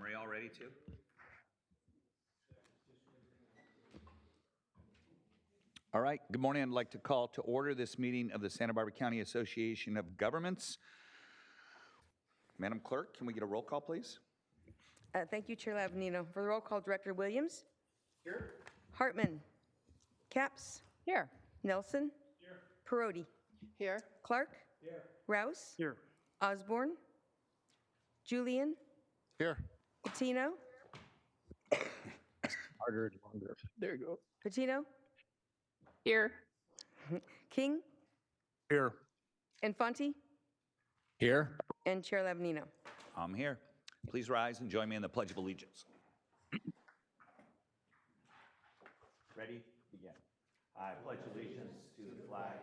Are y'all ready to? All right, good morning. I'd like to call to order this meeting of the Santa Barbara County Association of Governments. Madam Clerk, can we get a roll call, please? Thank you, Chair Lavanino. For the roll call, Director Williams? Here. Hartman? Capps? Here. Nelson? Here. Perotti? Here. Clark? Here. Rouse? Here. Osborne? Julian? Here. Patino? Harder and longer. There you go. Patino? Here. King? Here. Infante? Here. And Chair Lavanino. I'm here. Please rise and join me in the Pledge of Allegiance. Ready? Begin. I pledge allegiance to the flag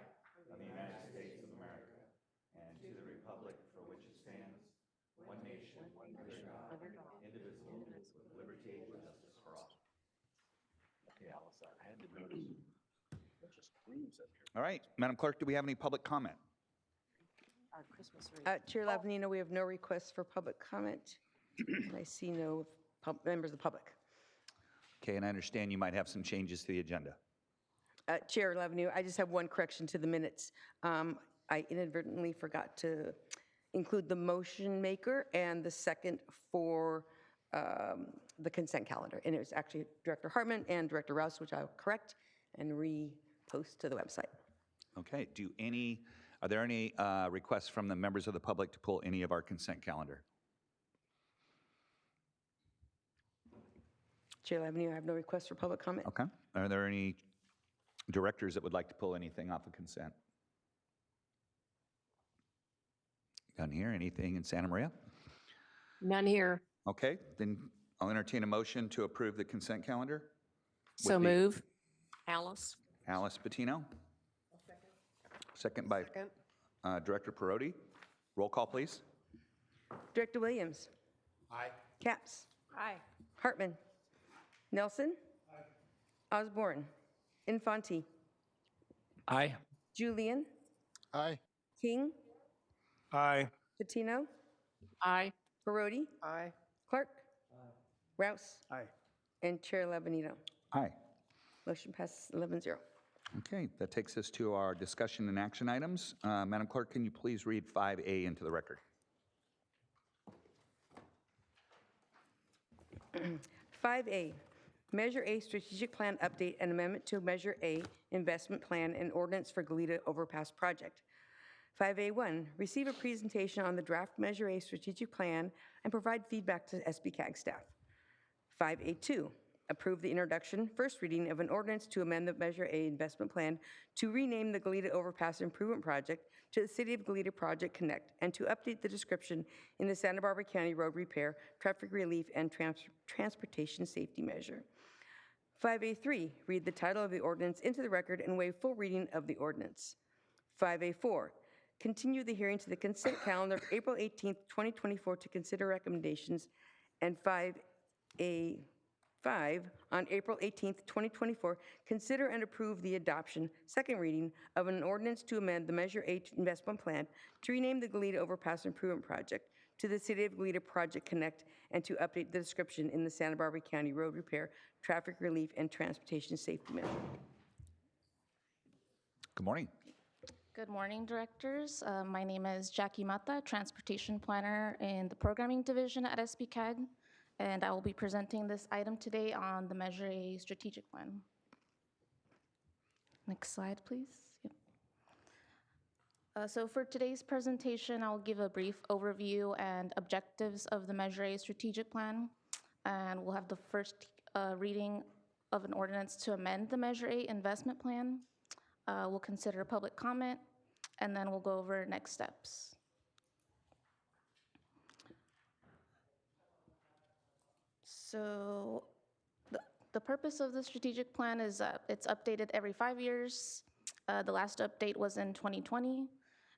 of the United States of America and to the republic for which it stands, one nation, under God, indivisible, with liberty and justice for all. All right, Madam Clerk, do we have any public comment? Chair Lavanino, we have no requests for public comment. I see no members of the public. Okay, and I understand you might have some changes to the agenda. Chair Lavanino, I just have one correction to the minutes. I inadvertently forgot to include the motion maker and the second for the consent calendar. And it was actually Director Hartman and Director Rouse, which I'll correct and repost to the website. Okay, are there any requests from the members of the public to pull any of our consent calendar? Chair Lavanino, I have no requests for public comment. Okay. Are there any directors that would like to pull anything off of consent? None here. Anything in Santa Maria? None here. Okay, then I'll entertain a motion to approve the consent calendar. So move. Alice. Alice Patino. Second by Director Perotti. Roll call, please. Director Williams. Aye. Capps. Aye. Hartman. Nelson. Osborne. Infante. Aye. Julian. Aye. King. Aye. Patino. Aye. Perotti. Aye. Clark. Rouse. Aye. And Chair Lavanino. Aye. Motion passes 11-0. Okay, that takes us to our discussion and action items. Madam Clerk, can you please read 5A into the record? 5A, Measure A Strategic Plan Update and Amendment to Measure A Investment Plan and Ordinance for Goleta Overpass Project. 5A1, receive a presentation on the draft Measure A Strategic Plan and provide feedback to SBCAG staff. 5A2, approve the introduction, first reading of an ordinance to amend the Measure A Investment Plan to rename the Goleta Overpass Improvement Project to the City of Goleta Project Connect and to update the description in the Santa Barbara County Road Repair, Traffic Relief, and Transportation Safety Measure. 5A3, read the title of the ordinance into the record and waive full reading of the ordinance. 5A4, continue the hearing to the consent calendar of April 18th, 2024 to consider recommendations, and 5A5, on April 18th, 2024, consider and approve the adoption, second reading, of an ordinance to amend the Measure A Investment Plan to rename the Goleta Overpass Improvement Project to the City of Goleta Project Connect and to update the description in the Santa Barbara County Road Repair, Traffic Relief, and Transportation Safety Measure. Good morning. Good morning, directors. My name is Jackie Mata, Transportation Planner in the Programming Division at SBCAG, and I will be presenting this item today on the Measure A Strategic Plan. Next slide, please. Yep. So for today's presentation, I'll give a brief overview and objectives of the Measure A Strategic Plan, and we'll have the first reading of an ordinance to amend the Measure A Investment Plan. We'll consider public comment, and then we'll go over next steps. So the purpose of the strategic plan is it's updated every 5 years. The last update was in 2020,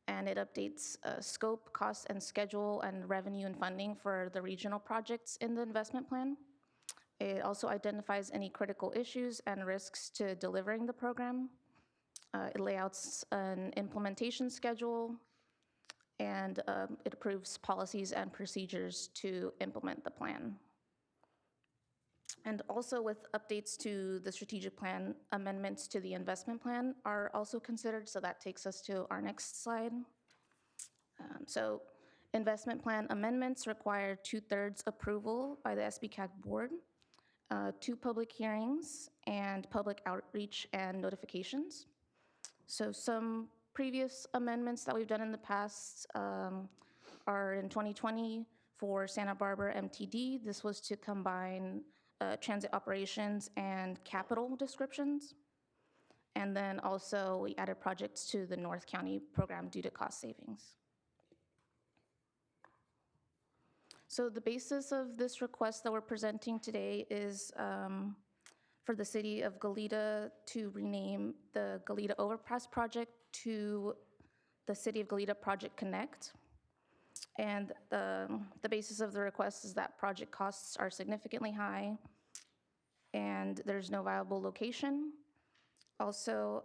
and it updates scope, cost, and schedule, and revenue and funding for the regional projects in the investment plan. It also identifies any critical issues and risks to delivering the program. It layouts an implementation schedule, and it approves policies and procedures to implement the plan. And also with updates to the strategic plan, amendments to the investment plan are also considered, so that takes us to our next slide. So investment plan amendments require 2/3 approval by the SBCAG board, 2 public hearings, and public outreach and notifications. So some previous amendments that we've done in the past are in 2020 for Santa Barbara MTD. This was to combine transit operations and capital descriptions. And then also we added projects to the North County program due to cost savings. So the basis of this request that we're presenting today is for the city of Goleta to rename the Goleta Overpass Project to the City of Goleta Project Connect. And the basis of the request is that project costs are significantly high and there's no viable location. Also,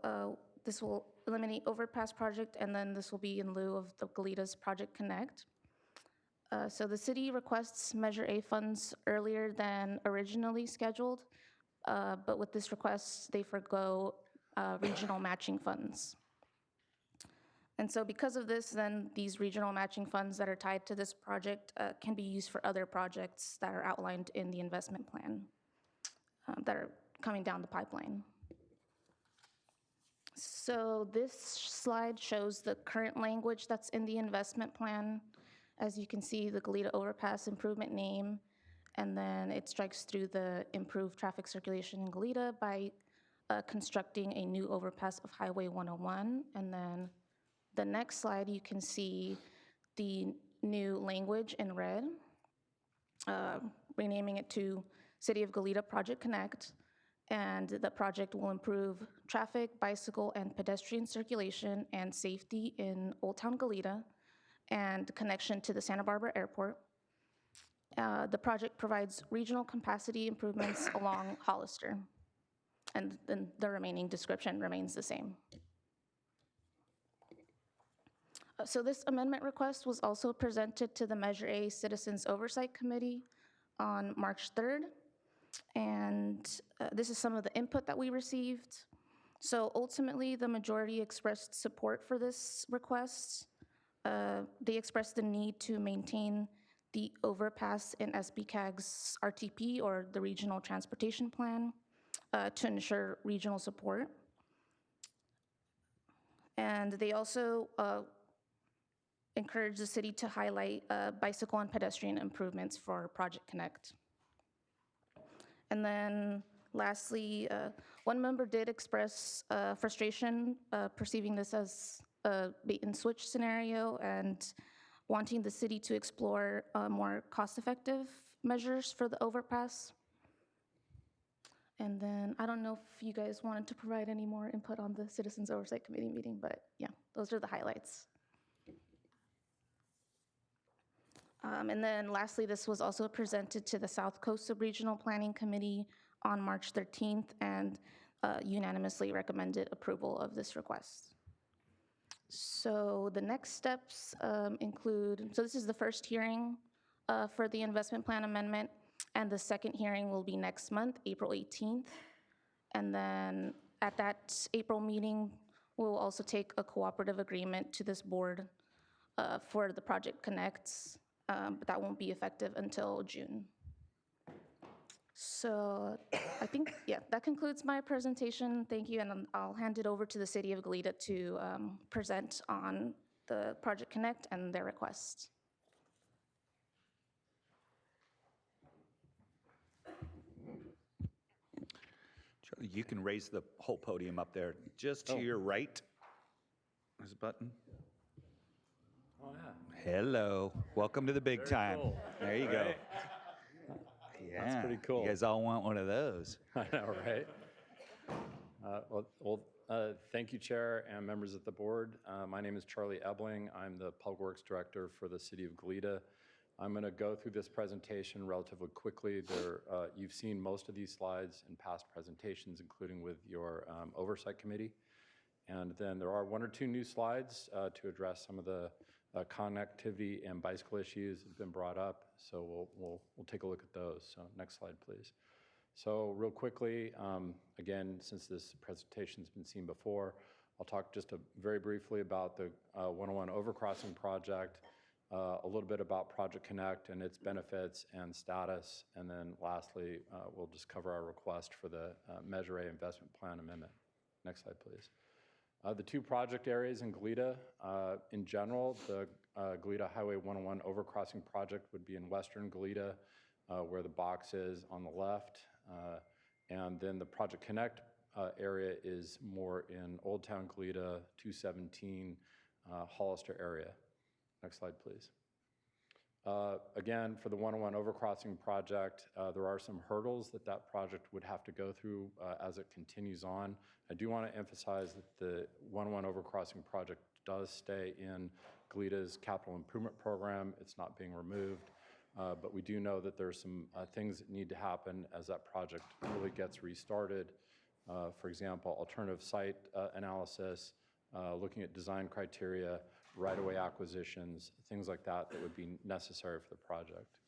this will eliminate overpass project, and then this will be in lieu of the Goleta's Project Connect. So the city requests Measure A funds earlier than originally scheduled, but with this request, they forgo regional matching funds. And so because of this, then these regional matching funds that are tied to this project can be used for other projects that are outlined in the investment plan that are coming down the pipeline. So this slide shows the current language that's in the investment plan. As you can see, the Goleta Overpass improvement name, and then it strikes through the improved traffic circulation in Goleta by constructing a new overpass of Highway 101. And then the next slide, you can see the new language in red, renaming it to City of Goleta Project Connect. And the project will improve traffic, bicycle, and pedestrian circulation and safety in Old Town Goleta and connection to the Santa Barbara Airport. The project provides regional capacity improvements along Hollister, and then the remaining description remains the same. So this amendment request was also presented to the Measure A Citizens Oversight Committee on March 3rd, and this is some of the input that we received. So ultimately, the majority expressed support for this request. They expressed the need to maintain the overpass in SBCAG's RTP, or the Regional Transportation Plan, to ensure regional support. And they also encourage the city to highlight bicycle and pedestrian improvements for Project Connect. And then lastly, one member did express frustration perceiving this as a bait and switch scenario and wanting the city to explore more cost-effective measures for the overpass. And then I don't know if you guys wanted to provide any more input on the Citizens Oversight Committee meeting, but yeah, those are the highlights. And then lastly, this was also presented to the South Coast Sub-Regional Planning Committee on March 13th and unanimously recommended approval of this request. So the next steps include, so this is the first hearing for the investment plan amendment, and the second hearing will be next month, April 18th. And then at that April meeting, we'll also take a cooperative agreement to this board for the Project Connects, but that won't be effective until June. So I think, yeah, that concludes my presentation. Thank you, and I'll hand it over to the City of Goleta to present on the Project Connect and their request. Charlie, you can raise the whole podium up there, just to your right. There's a button. Oh, yeah. Hello, welcome to the big time. cool. There you go. Right. Yeah, That's pretty cool. You guys all want one of those. I know, right? Thank you, Chair and members of the board. My name is Charlie Ebling. I'm the Public Works Director for the City of Goleta. I'm going to go through this presentation relatively quickly. You've seen most of these slides in past presentations, including with your Oversight Committee. And then there are 1 or 2 new slides to address some of the connectivity and bicycle issues that have been brought up. So we'll take a look at those. So next slide, please. So real quickly, again, since this presentation's been seen before, I'll talk just very briefly about the 101 overcrossing project, a little bit about Project Connect and its benefits and status, and then lastly, we'll just cover our request for the Measure A investment plan amendment. Next slide, please. The two project areas in Goleta, in general, the Goleta Highway 101 overcrossing project would be in western Goleta, where the box is on the left. And then the Project Connect area is more in Old Town Goleta, 217 Hollister area. Next slide, please. Again, for the 101 overcrossing project, there are some hurdles that project would have to go through as it continues on. I do want to emphasize that the 101 overcrossing project does stay in Goleta's capital improvement program. It's not being removed, but we do know that there's some things that need to happen as that project really gets restarted. For example, alternative site analysis, looking at design criteria, right-of-way acquisitions, things like that would be necessary for the project.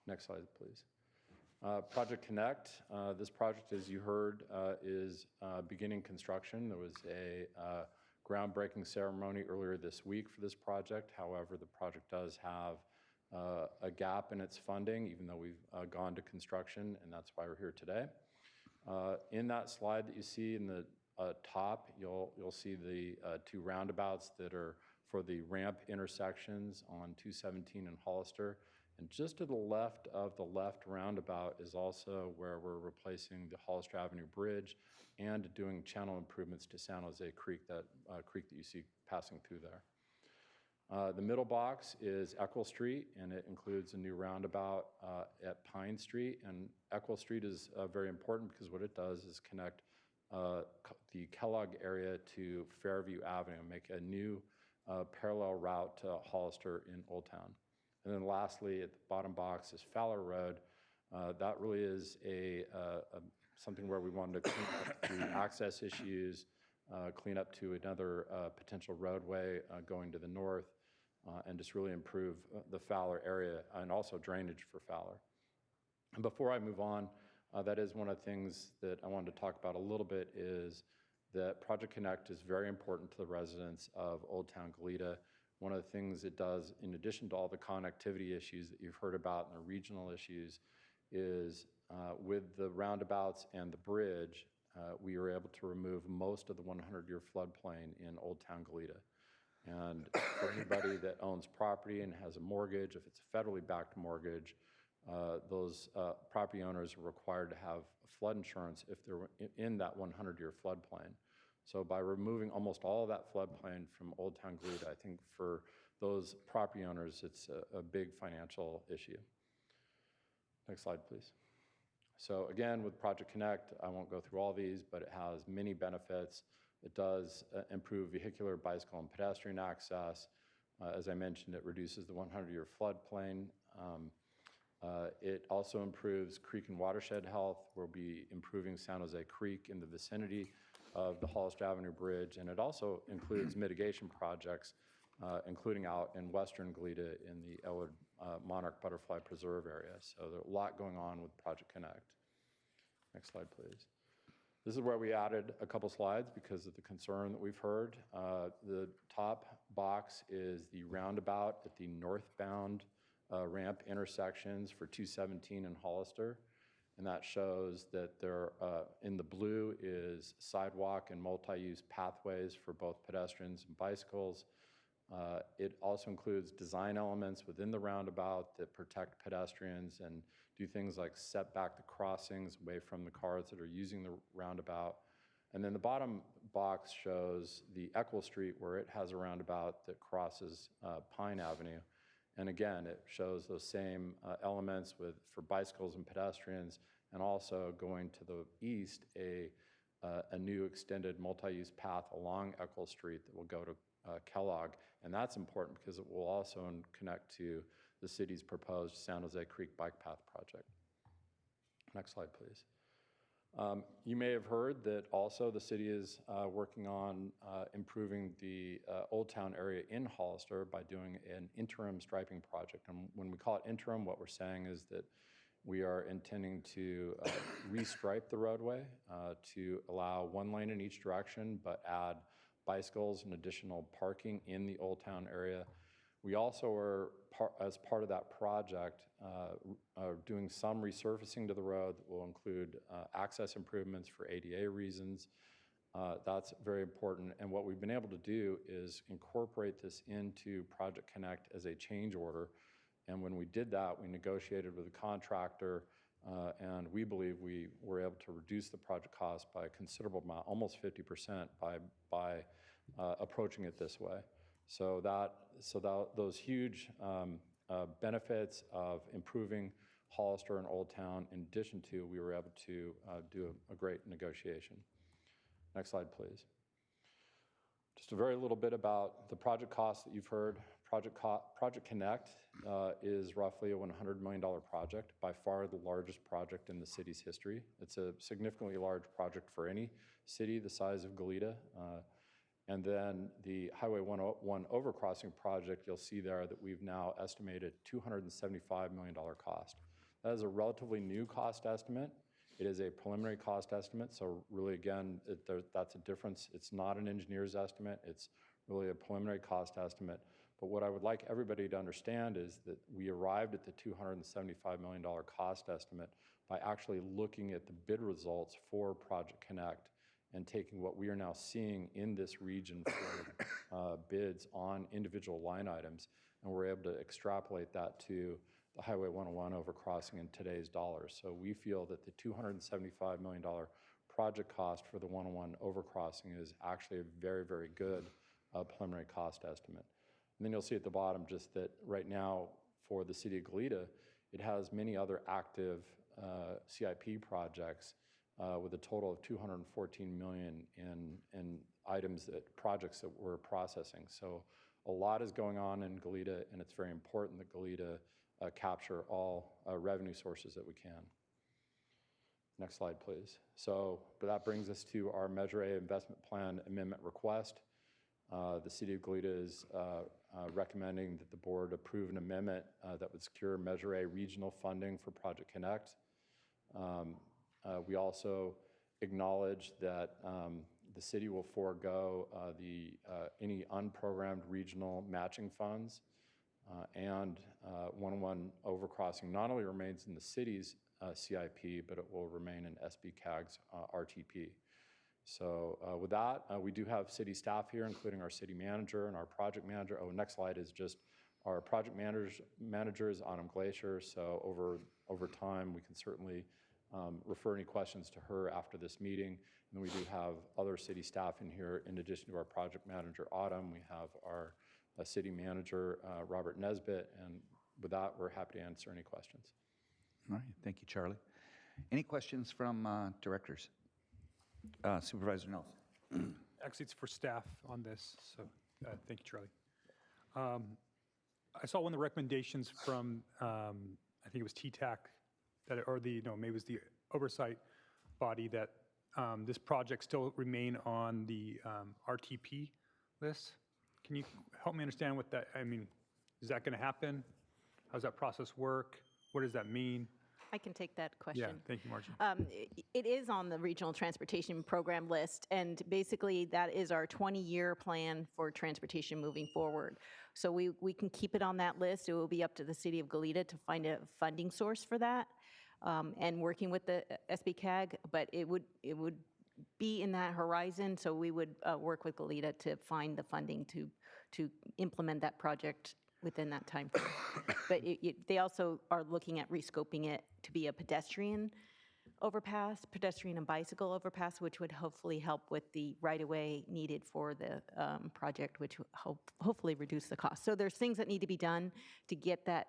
Next slide, please. Project Connect. This project, as you heard, is beginning construction. There was a groundbreaking ceremony earlier this week for this project. However, the project does have a gap in its funding, even though we've gone to construction, and that's why we're here today. In that slide that you see in the top, you'll see the two roundabouts that are for the ramp intersections on 217 and Hollister. And just to the left of the left roundabout is also where we're replacing the Hollister Avenue Bridge and doing channel improvements to San Jose Creek, that creek that you see passing through there. The middle box is Eckel Street, and it includes a new roundabout at Pine Street. And Eckel Street is very important because what it does is connect the Kellogg area to Fairview Avenue, make a new parallel route to Hollister in Old Town. And then lastly, at the bottom box is Fowler Road. That really is something where we wanted to clean up the access issues, clean up to another potential roadway going to the north, and just really improve the Fowler area and also drainage for Fowler. And before I move on, that is one of the things that I wanted to talk about a little bit is that Project Connect is very important to the residents of Old Town Goleta. One of the things it does, in addition to all the connectivity issues that you've heard about and the regional issues, is with the roundabouts and the bridge, we were able to remove most of the 100-year floodplain in Old Town Goleta. And for anybody that owns property and has a mortgage, if it's a federally backed mortgage, those property owners are required to have flood insurance if they're in that 100-year floodplain. So by removing almost all of that floodplain from Old Town Goleta, I think for those property owners, it's a big financial issue. Next slide, please. So again, with Project Connect, I won't go through all these, but it has many benefits. It does improve vehicular, bicycle, and pedestrian access. As I mentioned, it reduces the 100-year floodplain. It also improves creek and watershed health. We'll be improving San Jose Creek in the vicinity of the Hollister Avenue Bridge, and it also includes mitigation projects, including out in western Goleta in the Elwood Monarch Butterfly Preserve area. So there's a lot going on with Project Connect. Next slide, please. This is where we added a couple slides because of the concern that we've heard. The top box is the roundabout at the northbound ramp intersections for 217 and Hollister. And that shows that there, in the blue is sidewalk and multi-use pathways for both pedestrians and bicycles. It also includes design elements within the roundabout that protect pedestrians and do things like set back the crossings away from the cars that are using the roundabout. And then the bottom box shows the Eckel Street where it has a roundabout that crosses Pine Avenue. And again, it shows those same elements for bicycles and pedestrians, and also going to the east, a new extended multi-use path along Eckel Street that will go to Kellogg. And that's important because it will also connect to the city's proposed San Jose Creek Bike Path project. Next slide, please. You may have heard that also the city is working on improving the Old Town area in Hollister by doing an interim striping project. And when we call it interim, what we're saying is that we are intending to restripe the roadway to allow one lane in each direction, but add bicycles and additional parking in the Old Town area. We also are, as part of that project, doing some resurfacing to the road that will include access improvements for ADA reasons. That's very important. And what we've been able to do is incorporate this into Project Connect as a change order. And when we did that, we negotiated with the contractor, and we believe we were able to reduce the project cost by a considerable amount, almost 50%, by approaching it this way. So those huge benefits of improving Hollister and Old Town, in addition to, we were able to do a great negotiation. Next slide, please. Just a very little bit about the project costs that you've heard. Project Connect is roughly a $100 million project, by far the largest project in the city's history. It's a significantly large project for any city the size of Goleta. And then the Highway 101 overcrossing project, you'll see there that we've now estimated $275 million cost. That is a relatively new cost estimate. It is a preliminary cost estimate, so really, again, that's a difference. It's not an engineer's estimate. It's really a preliminary cost estimate. But what I would like everybody to understand is that we arrived at the $275 million cost estimate by actually looking at the bid results for Project Connect and taking what we are now seeing in this region for bids on individual line items, and we're able to extrapolate that to the Highway 101 overcrossing in today's dollars. So we feel that the $275 million project cost for the 101 overcrossing is actually a very, very good preliminary cost estimate. And then you'll see at the bottom just that right now for the city of Goleta, it has many other active CIP projects with a total of $214 million in projects that we're processing. So a lot is going on in Goleta, and it's very important that Goleta capture all revenue sources that we can. Next slide, please. So that brings us to our Measure A investment plan amendment request. The city of Goleta is recommending that the board approve an amendment that would secure Measure A regional funding for Project Connect. We also acknowledge that the city will forego any unprogrammed regional matching funds, and 101 overcrossing not only remains in the city's CIP, but it will remain in SBCAG's RTP. So with that, we do have city staff here, including our city manager and our project manager. Oh, next slide is just our project manager is Autumn Glacier. So over time, we can certainly refer any questions to her after this meeting. And we do have other city staff in here. In addition to our project manager, Autumn, we have our city manager, Robert Nesbitt. And with that, we're happy to answer any questions. All right, thank you, Charlie. Any questions from directors? Supervisor Nelson. Actually, it's for staff on this, so thank you, Charlie. I saw one of the recommendations from, I think it was TTAC, maybe it was the oversight body, that this project still remain on the RTP list. Can you help me understand what that, I mean, is that going to happen? How does that process work? What does that mean? I can take that question. Yeah, thank you, Margie. It is on the Regional Transportation Program list, and basically that is our 20-year plan for transportation moving forward. So we can keep it on that list. It will be up to the City of Goleta to find a funding source for that, and working with the SBCAG, but it would be in that horizon, so we would work with Goleta to find the funding to implement that project within that time frame. But they also are looking at rescoping it to be a pedestrian overpass, pedestrian and bicycle overpass, which would hopefully help with the right-of-way needed for the project, which will hopefully reduce the cost. So there's things that need to be done to get that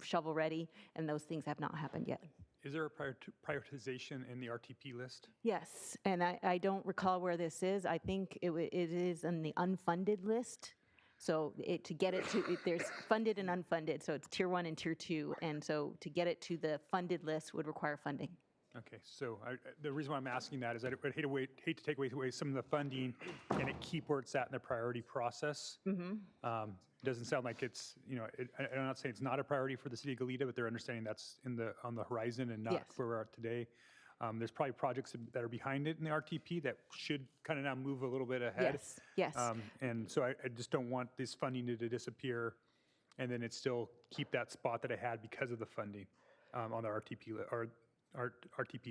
shovel ready, and those things have not happened yet. Is there a prioritization in the RTP list? Yes, and I don't recall where this is. I think it is in the unfunded list. So to get it to, there's funded and unfunded, so it's tier 1 and tier 2, and so to get it to the funded list would require funding. Okay, so the reason why I'm asking that is I'd hate to take away some of the funding and it keep where it's at in the priority process. It doesn't sound like it's, I'm not saying it's not a priority for the city of Goleta, but they're understanding that's on the horizon and not Yes. where we're at today. There's probably projects that are behind it in the RTP that should kind of now move a little bit ahead. Yes. And so I just don't want this funding to disappear and then it still keep that spot that it had because of the funding on the RTP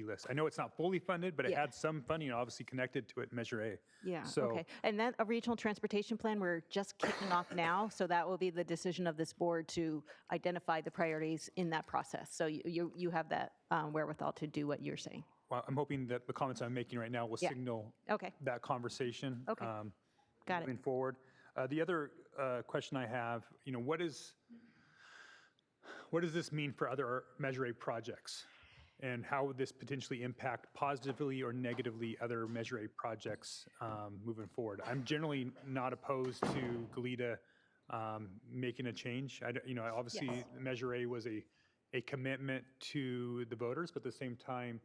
list. I know it's not fully funded, but it Yeah. had some funding obviously connected to it in Measure A. Yeah, So, okay. And that, a regional transportation plan, we're just kicking off now, so that will be the decision of this board to identify the priorities in that process. So you have that wherewithal to do what you're saying. well, I'm hoping that the comments I'm making right now will Yeah. signal Okay. that conversation. Okay. Got it. Moving forward. The other question I have, what does this mean for other Measure A projects? And how would this potentially impact positively or negatively other Measure A projects moving forward? I'm generally not opposed to Goleta making a change. Obviously, Yes. Measure A was a commitment to the voters, but at the same time,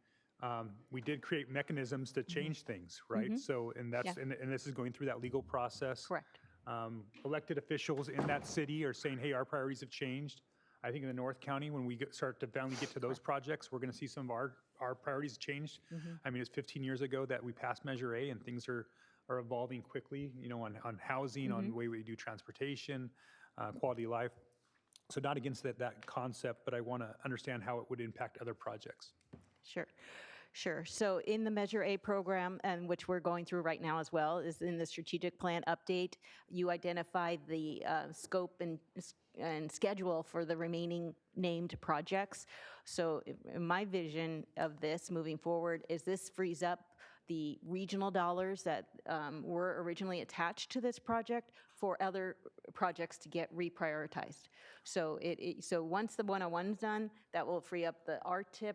we did create mechanisms to change things, right? So, and that's, Yeah. and this is going through that legal process. Correct. Elected officials in that city are saying, hey, our priorities have changed. I think in the North County, when we start to finally get to those projects, we're going to see some of our priorities changed. I mean, it's 15 years ago that we passed Measure A, and things are evolving quickly, on housing, on the way we do transportation, quality of life. So not against that concept, but I want to understand how it would impact other projects. Sure. So in the Measure A program, and which we're going through right now as well, is in the strategic plan update, you identify the scope and schedule for the remaining named projects. So my vision of this moving forward is this frees up the regional dollars that were originally attached to this project for other projects to get reprioritized. So so once the 101's done, that will free up the RTIP,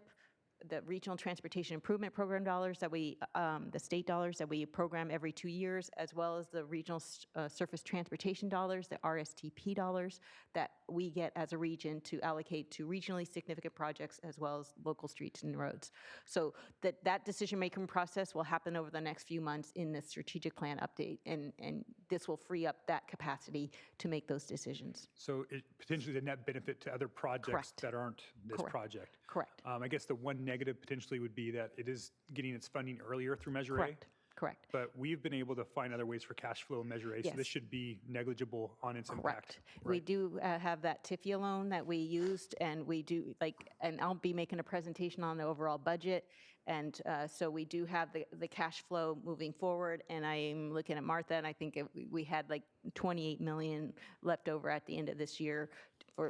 the Regional Transportation Improvement Program dollars that the state dollars that we program every 2 years, as well as the Regional Surface Transportation dollars, the RSTP dollars that we get as a region to allocate to regionally significant projects as well as local streets and roads. So that decision-making process will happen over the next few months in the strategic plan update, and this will free up that capacity to make those decisions. So it potentially the net benefit to other projects Correct. that aren't this Correct. project. Correct. I guess the one negative potentially would be that it is getting its funding earlier through Measure Correct. A. Correct. But we've been able to find other ways for cash flow in Measure A, so Yes. this should be negligible on its impact. Correct. We do have that TIFIA loan that we used, and we do, and I'll be making a presentation on the overall budget. And so we do have the cash flow moving forward, and I'm looking at Martha, and I think we had like 28 million left over at the end of this year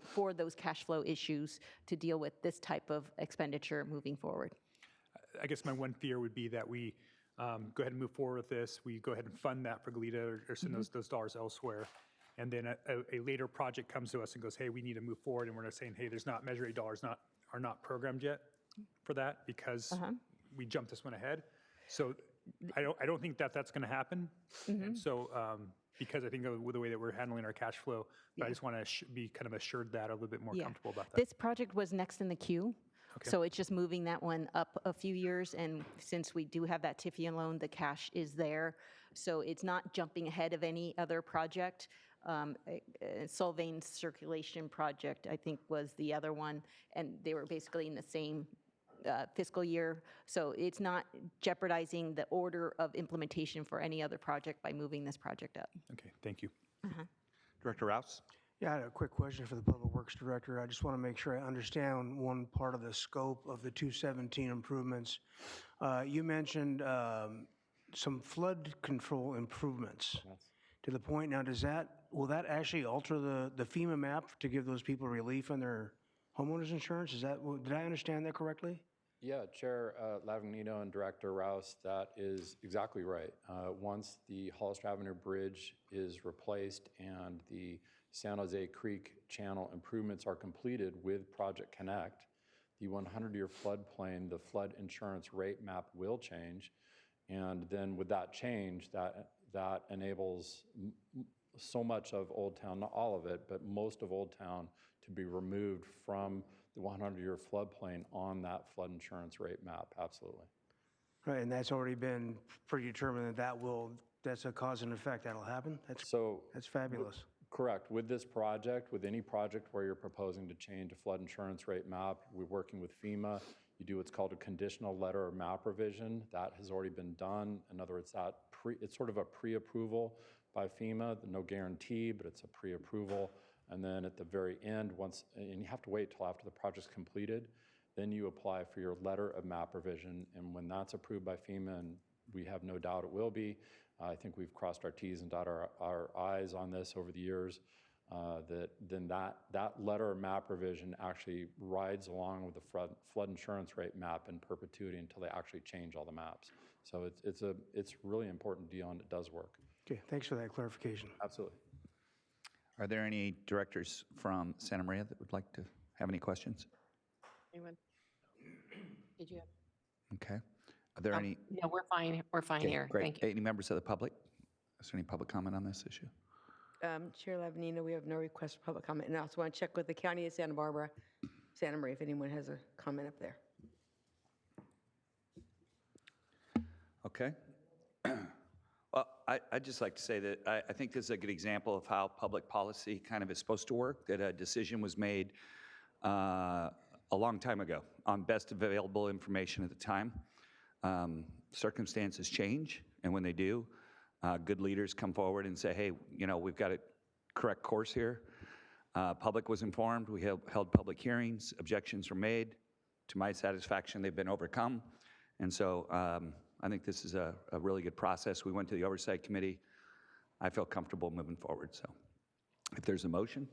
for those cash flow issues to deal with this type of expenditure moving forward. I guess my one fear would be that we go ahead and move forward with this. We go ahead and fund that for Goleta or send those dollars elsewhere. And then a later project comes to us and goes, hey, we need to move forward. And we're not saying, hey, there's not Measure A dollars are not programmed yet for that because we jumped this one ahead. So I don't think that's going to happen. And so because I think of the way that we're handling our cash flow, but I just want to be kind of assured that, a little bit more comfortable about that. This project was next in the queue. So it's just moving that one up a few years, and since we do have that TIFIA loan, the cash is there. So it's not jumping ahead of any other project. Sylvain's circulation project, I think, was the other one, and they were basically in the same fiscal year. So it's not jeopardizing the order of implementation for any other project by moving this project up. Okay, thank you. Director Rouse? Yeah, I had a quick question for the Public Works Director. I just want to make sure I understand one part of the scope of the 217 improvements. You mentioned some flood control improvements. To the point now, will that actually alter the FEMA map to give those people relief on their homeowners insurance? Did I understand that correctly? Yeah, Chair Lavagnino and Director Rouse, that is exactly right. Once the Hollister Avenue Bridge is replaced and the San Jose Creek Channel improvements are completed with Project Connect, the 100-year floodplain, the flood insurance rate map will change. And then with that change, that enables so much of Old Town, not all of it, but most of Old Town to be removed from the 100-year floodplain on that flood insurance rate map, absolutely. Right, and that's already been predetermined that that's a cause and effect, that'll happen? So That's fabulous. correct. With this project, with any project where you're proposing to change a flood insurance rate map, we're working with FEMA. You do what's called a conditional letter of map revision. That has already been done. In other words, it's sort of a pre-approval by FEMA. No guarantee, but it's a pre-approval. And then at the very end, and you have to wait till after the project's completed, then you apply for your letter of map revision. And when that's approved by FEMA, and we have no doubt it will be, I think we've crossed our T's and dotted our I's on this over the years, that letter of map revision actually rides along with the flood insurance rate map in perpetuity until they actually change all the maps. So it's a really important deal, and it does work. Okay, thanks for that clarification. Absolutely. Are there any directors from Santa Maria that would like to have any questions? Anyone? Did you have? Okay. Are there any? No, we're fine. We're fine Okay, here. great. Thank you. Any members of the public? Is there any public comment on this issue? Chair Lavanina, we have no request for public comment. And I also want to check with the county of Santa Barbara, Santa Maria, if anyone has a comment up there. Okay. Well, I'd just like to say that I think this is a good example of how public policy kind of is supposed to work, that a decision was made a long time ago on best available information at the time. Circumstances change, and when they do, good leaders come forward and say, hey, we've got a correct course here. Public was informed. We held public hearings. Objections were made. To my satisfaction, they've been overcome. And so I think this is a really good process. We went to the Oversight Committee. I feel comfortable moving forward. So if there's a motion.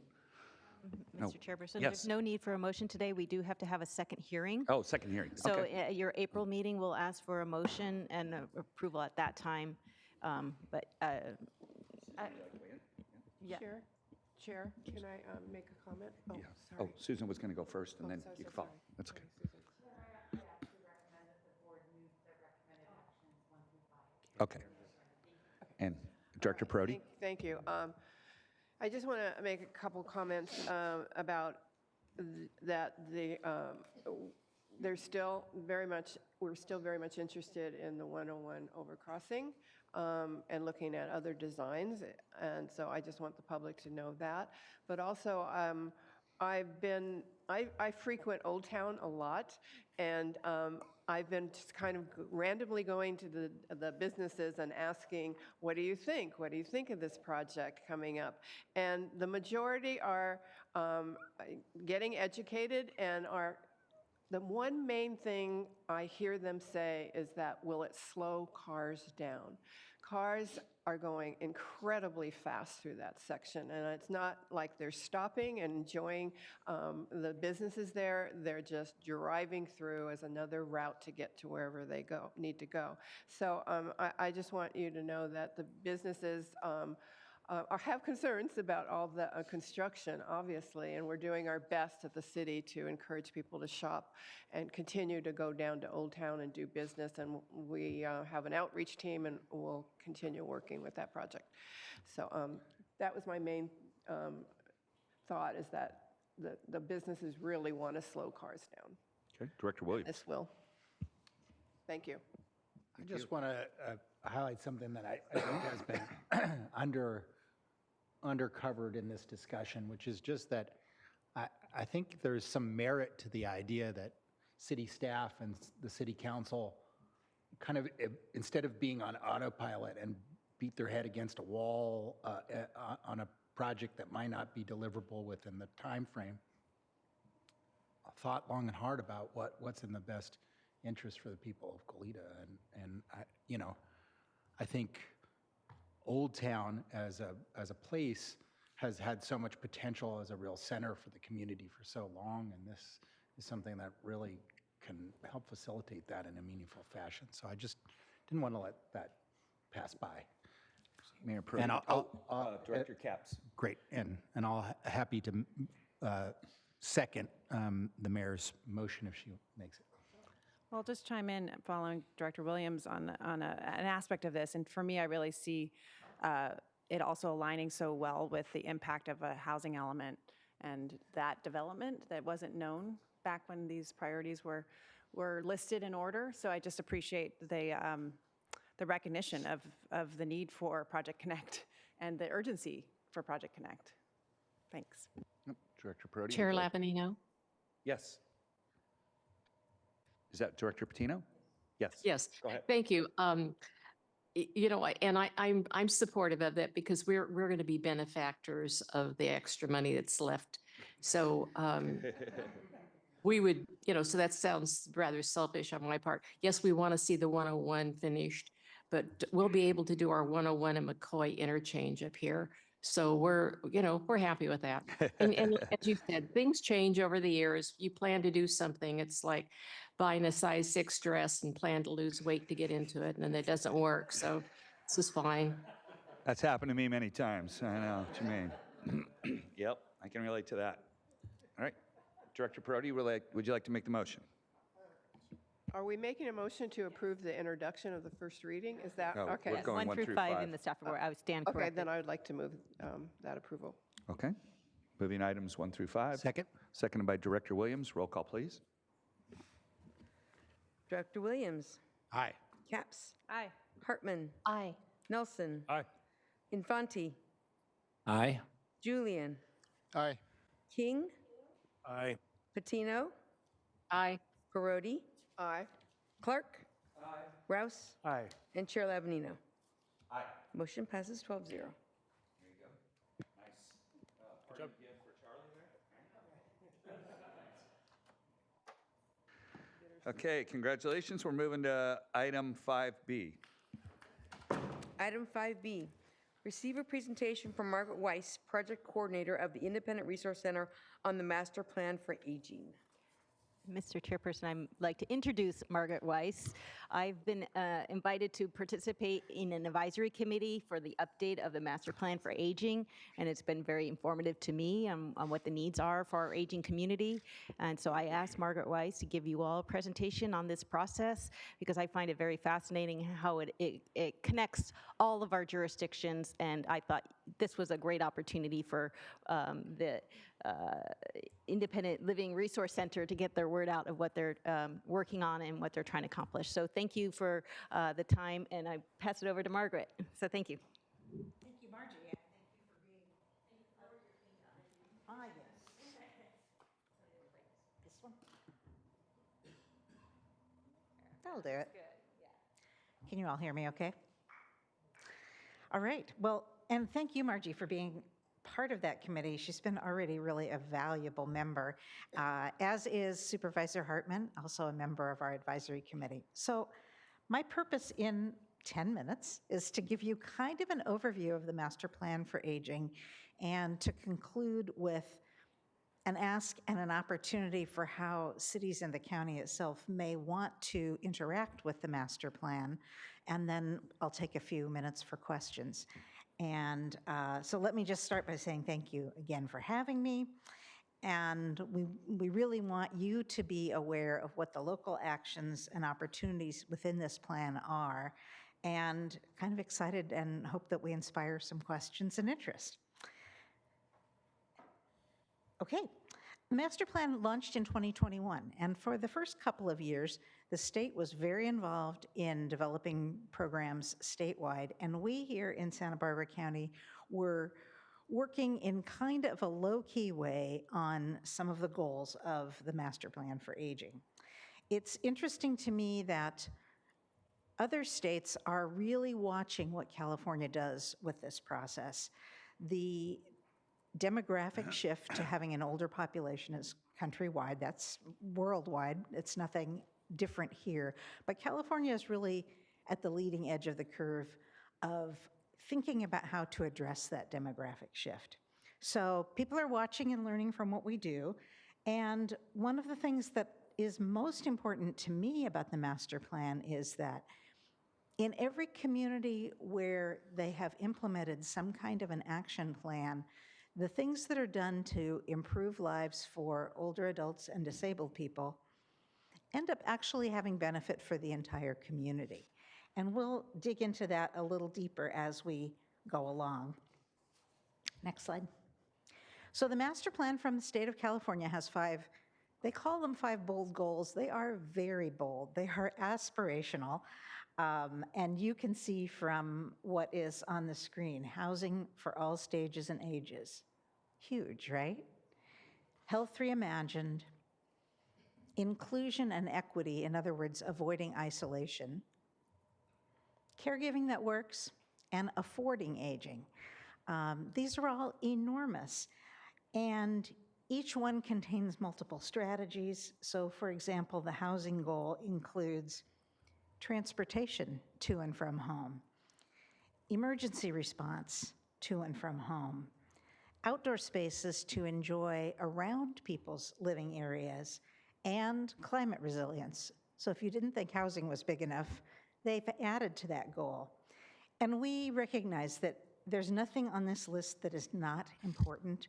No. Mr. Chairperson, Yes. there's no need for a motion today. We do have to have a second hearing. Oh, second hearing. So Okay. at your April meeting, we'll ask for a motion and approval at that time. Yeah. Chair, can I make a comment? Oh, Oh, sorry. Susan was going to go first, and then so you can follow. sorry. That's okay. Sorry, Susan. Okay. And Director Perotti? Thank you. I just want to make a couple comments about that we're still very much interested in the 101 overcrossing and looking at other designs. And so I just want the public to know that. But also, I frequent Old Town a lot, and I've been just kind of randomly going to the businesses and asking, what do you think? What do you think of this project coming up? And the majority are getting educated and the one main thing I hear them say is that, will it slow cars down? Cars are going incredibly fast through that section, and it's not like they're stopping and enjoying the businesses there. They're just driving through as another route to get to wherever they need to go. So I just want you to know that the businesses have concerns about all the construction, obviously, and we're doing our best at the city to encourage people to shop and continue to go down to Old Town and do business, and we have an outreach team, and we'll continue working with that project. So that was my main thought, is that the businesses really want to slow cars down. Okay, Director Williams. This will. Thank you. I just want to highlight something that I think has been undercovered in this discussion, which is just that I think there's some merit to the idea that city staff and the city council kind of, instead of being on autopilot and beat their head against a wall on a project that might not be deliverable within the time frame, thought long and hard about what's in the best interest for the people of Goleta. And I think Old Town as a place has had so much potential as a real center for the community for so long, and this is something that really can help facilitate that in a meaningful fashion. So I just didn't want to let that pass by. Mayor Perotti. And Director Capps. Great, and I'll happy to second the mayor's motion if she makes it. Well, I'll just chime in following Director Williams on an aspect of this. And for me, I really see it also aligning so well with the impact of a housing element and that development that wasn't known back when these priorities were listed in order. So I just appreciate the recognition of the need for Project Connect and the urgency for Project Connect. Thanks. Director Perotti? Chair would you like- Labanino? Yes. Is that Director Patino? Yes. Yes. Go ahead. Thank you. I'm supportive of that because we're going to be benefactors of the extra money that's left. So we would, so that sounds rather selfish on my part. Yes, we want to see the 101 finished, but we'll be able to do our 101 and McCoy interchange up here. So we're happy with that. And as you said, things change over the years. You plan to do something, it's like buying a size 6 dress and plan to lose weight to get into it, and then it doesn't work. So this is fine. That's happened to me many times. I know what you mean. Yep, I can relate to that. All right. Director Perotti, would you like to make the motion? Are we making a motion to approve the introduction of the first reading? Is that, No, okay? we're going 1 through 5 in the staff report. I would stand Okay, corrected. then I would like to move that approval. Okay. Moving items 1 through 5. Second? Seconded by Director Williams. Roll call, please. Director Williams. Aye. Capps. Aye. Hartman. Aye. Nelson. Aye. Infanti. Aye. Julian. Aye. King. Aye. Patino. Aye. Perotti. Aye. Clark. Rouse. Aye. And Chair Labanino. Aye. Motion passes 12-0. There you go. Nice. Good job. For Charlie there. Okay, congratulations. We're moving to item 5B. Item 5B, receive a presentation from Margaret Weiss, Project Coordinator of the Independent Resource Center on the Master Plan for Aging. Mr. Chairperson, I'd like to introduce Margaret Weiss. I've been invited to participate in an advisory committee for the update of the Master Plan for Aging, and it's been very informative to me on what the needs are for our aging community. And so I asked Margaret Weiss to give you all a presentation on this process because I find it very fascinating how it connects all of our jurisdictions, and I thought this was a great opportunity for the Independent Living Resource Center to get their word out of what they're working on and what they're trying to accomplish. So thank you for the time, and I pass it over to Margaret. So thank you. Thank you, Margie, and thank you for being part of your team. Ah, yes. This one? That'll do it. Can you all hear me okay? All right. Well, and thank you, Margie, for being part of that committee. She's been already really a valuable member, as is Supervisor Hartman, also a member of our advisory committee. So my purpose in 10 minutes is to give you kind of an overview of the Master Plan for Aging and to conclude with an ask and an opportunity for how cities and the county itself may want to interact with the master plan. And then I'll take a few minutes for questions. And so let me just start by saying thank you again for having me. And we really want you to be aware of what the local actions and opportunities within this plan are, and kind of excited and hope that we inspire some questions and interest. Okay, the master plan launched in 2021, and for the first couple of years, the state was very involved in developing programs statewide, and we here in Santa Barbara County were working in kind of a low-key way on some of the goals of the master plan for aging. It's interesting to me that other states are really watching what California does with this process. The demographic shift to having an older population is countrywide, that's worldwide, it's nothing different here. But California is really at the leading edge of the curve of thinking about how to address that demographic shift. So people are watching and learning from what we do. And one of the things that is most important to me about the master plan is that in every community where they have implemented some kind of an action plan, the things that are done to improve lives for older adults and disabled people end up actually having benefit for the entire community. And we'll dig into that a little deeper as we go along. Next slide. So the master plan from the state of California has 5 They call them 5 bold goals. They are very bold. They are aspirational. And you can see from what is on the screen, housing for all stages and ages. Huge, right? Health reimagined, inclusion and equity, in other words, avoiding isolation, caregiving that works, and affording aging. These are all enormous, and each one contains multiple strategies. So, for example, the housing goal includes transportation to and from home, emergency response to and from home, outdoor spaces to enjoy around people's living areas, and climate resilience. So if you didn't think housing was big enough, they've added to that goal. And we recognize that there's nothing on this list that is not important,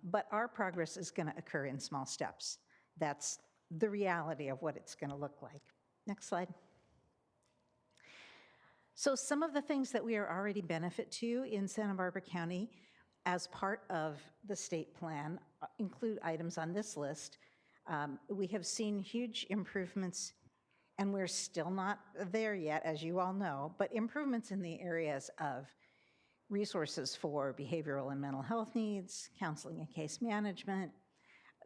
but our progress is going to occur in small steps. That's the reality of what it's going to look like. Next slide. So some of the things that we are already benefit to in Santa Barbara County as part of the state plan include items on this list. We have seen huge improvements, and we're still not there yet, as you all know, but improvements in the areas of resources for behavioral and mental health needs, counseling and case management.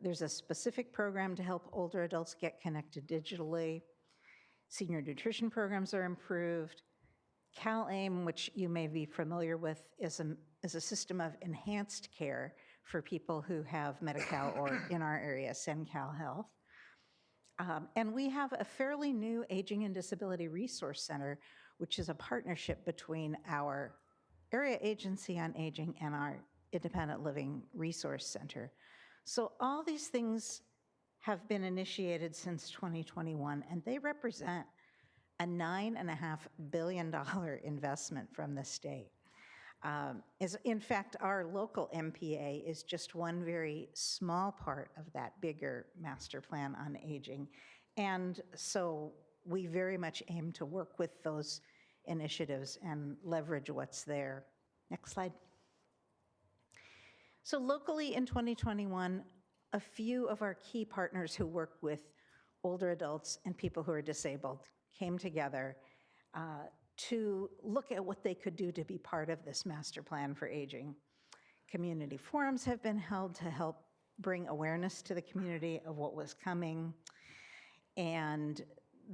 There's a specific program to help older adults get connected digitally. Senior nutrition programs are improved. CalAIM, which you may be familiar with, is a system of enhanced care for people who have Medi-Cal or, in our area, SenCal Health. And we have a fairly new Aging and Disability Resource Center, which is a partnership between our Area Agency on Aging and our Independent Living Resource Center. So all these things have been initiated since 2021, and they represent a $9.5 billion investment from the state. In fact, our local MPA is just one very small part of that bigger master plan on aging. And so we very much aim to work with those initiatives and leverage what's there. Next slide. So locally in 2021, a few of our key partners who work with older adults and people who are disabled came together to look at what they could do to be part of this master plan for aging. Community forums have been held to help bring awareness to the community of what was coming. And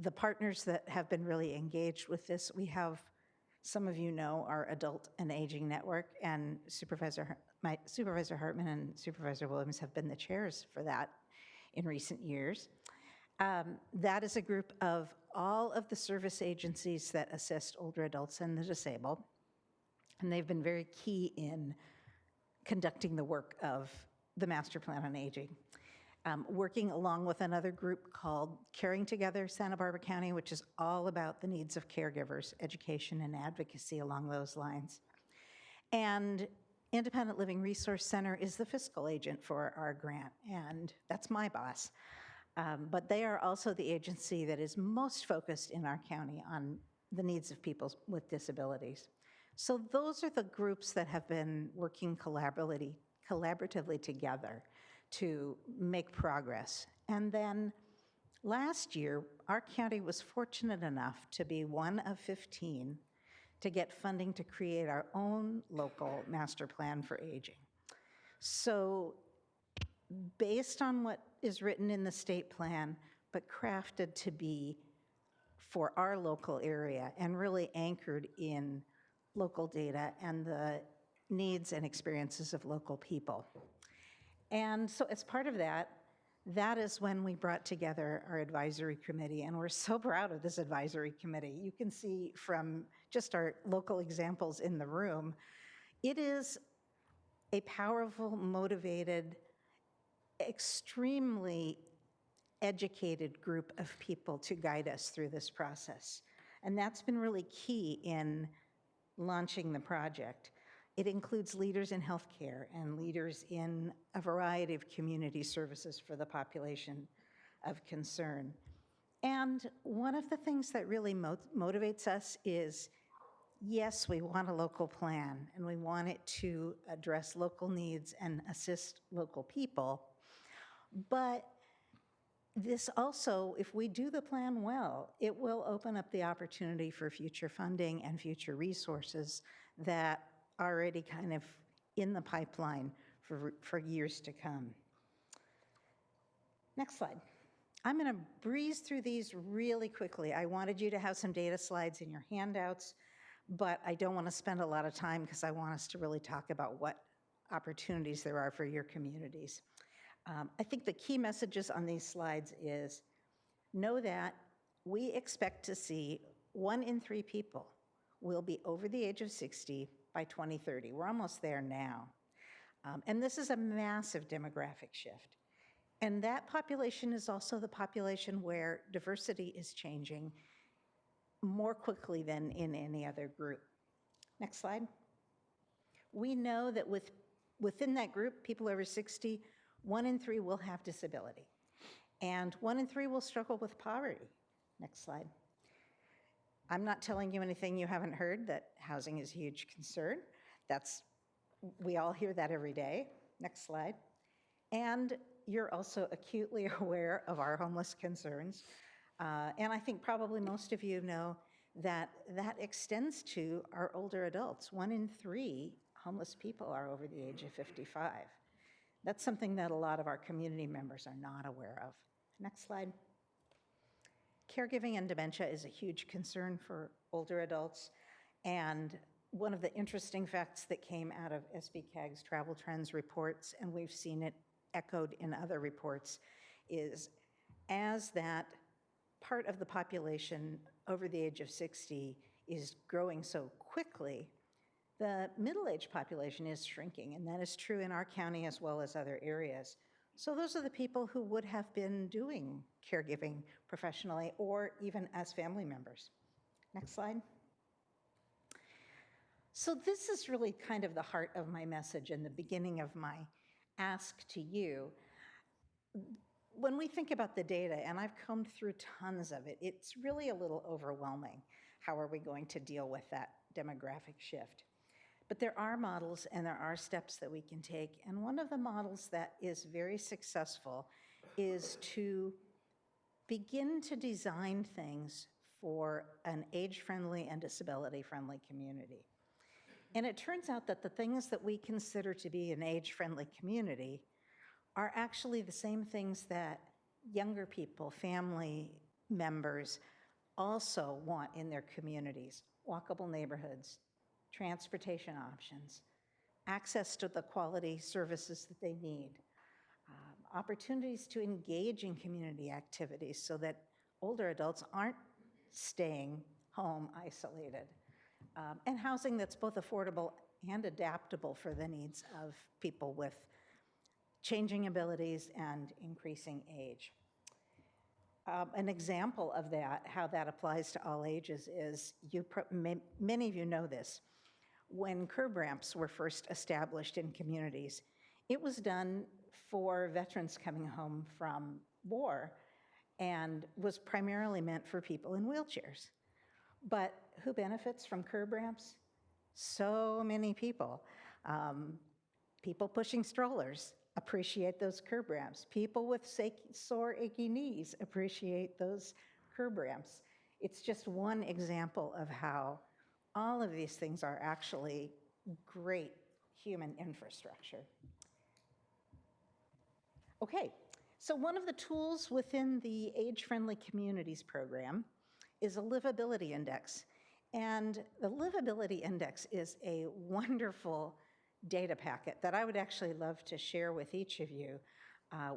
the partners that have been really engaged with this, we have, some of you know, our Adult and Aging Network, and Supervisor Hartman and Supervisor Williams have been the chairs for that in recent years. That is a group of all of the service agencies that assist older adults and the disabled, and they've been very key in conducting the work of the Master Plan on Aging. Working along with another group called Caring Together Santa Barbara County, which is all about the needs of caregivers, education and advocacy along those lines. And Independent Living Resource Center is the fiscal agent for our grant, and that's my boss. But they are also the agency that is most focused in our county on the needs of people with disabilities. So those are the groups that have been working collaboratively together to make progress. And then last year, our county was fortunate enough to be one of 15 to get funding to create our own local master plan for aging. So based on what is written in the state plan, but crafted to be for our local area and really anchored in local data and the needs and experiences of local people. And so as part of that, that is when we brought together our advisory committee, and we're so proud of this advisory committee. You can see from just our local examples in the room, it is a powerful, motivated, extremely educated group of people to guide us through this process. And that's been really key in launching the project. It includes leaders in healthcare and leaders in a variety of community services for the population of concern. And one of the things that really motivates us is, yes, we want a local plan and we want it to address local needs and assist local people, but This also, if we do the plan well, it will open up the opportunity for future funding and future resources that are already kind of in the pipeline for years to come. Next slide. I'm going to breeze through these really quickly. I wanted you to have some data slides in your handouts, but I don't want to spend a lot of time because I want us to really talk about what opportunities there are for your communities. I think the key messages on these slides is know that we expect to see 1 in 3 people will be over the age of 60 by 2030. We're almost there now. And this is a massive demographic shift. And that population is also the population where diversity is changing more quickly than in any other group. Next slide. We know that within that group, people over 60, 1 in 3 will have disability. And 1 in 3 will struggle with poverty. Next slide. I'm not telling you anything you haven't heard, that housing is a huge concern. We all hear that every day. Next slide. And you're also acutely aware of our homeless concerns. And I think probably most of you know that that extends to our older adults. 1 in 3 homeless people are over the age of 55. That's something that a lot of our community members are not aware of. Next slide. Caregiving and dementia is a huge concern for older adults. And one of the interesting facts that came out of SBCAG's travel trends reports, and we've seen it echoed in other reports, is as that part of the population over the age of 60 is growing so quickly, the middle-aged population is shrinking, and that is true in our county as well as other areas. So those are the people who would have been doing caregiving professionally or even as family members. Next slide. So this is really kind of the heart of my message and the beginning of my ask to you. When we think about the data, and I've combed through tons of it, it's really a little overwhelming. How are we going to deal with that demographic shift? But there are models and there are steps that we can take. And one of the models that is very successful is to begin to design things for an age-friendly and disability-friendly community. And it turns out that the things that we consider to be an age-friendly community are actually the same things that younger people, family members, also want in their communities. Walkable neighborhoods, transportation options, access to the quality services that they need, opportunities to engage in community activities so that older adults aren't staying home isolated, and housing that's both affordable and adaptable for the needs of people with changing abilities and increasing age. An example of that, how that applies to all ages, is many of you know this. When curb ramps were first established in communities, it was done for veterans coming home from war and was primarily meant for people in wheelchairs. But who benefits from curb ramps? So many people. People pushing strollers appreciate those curb ramps. People with sore, achy knees appreciate those curb ramps. It's just one example of how all of these things are actually great human infrastructure. Okay, so one of the tools within the Age-Friendly Communities program is a livability index. And the livability index is a wonderful data packet that I would actually love to share with each of you.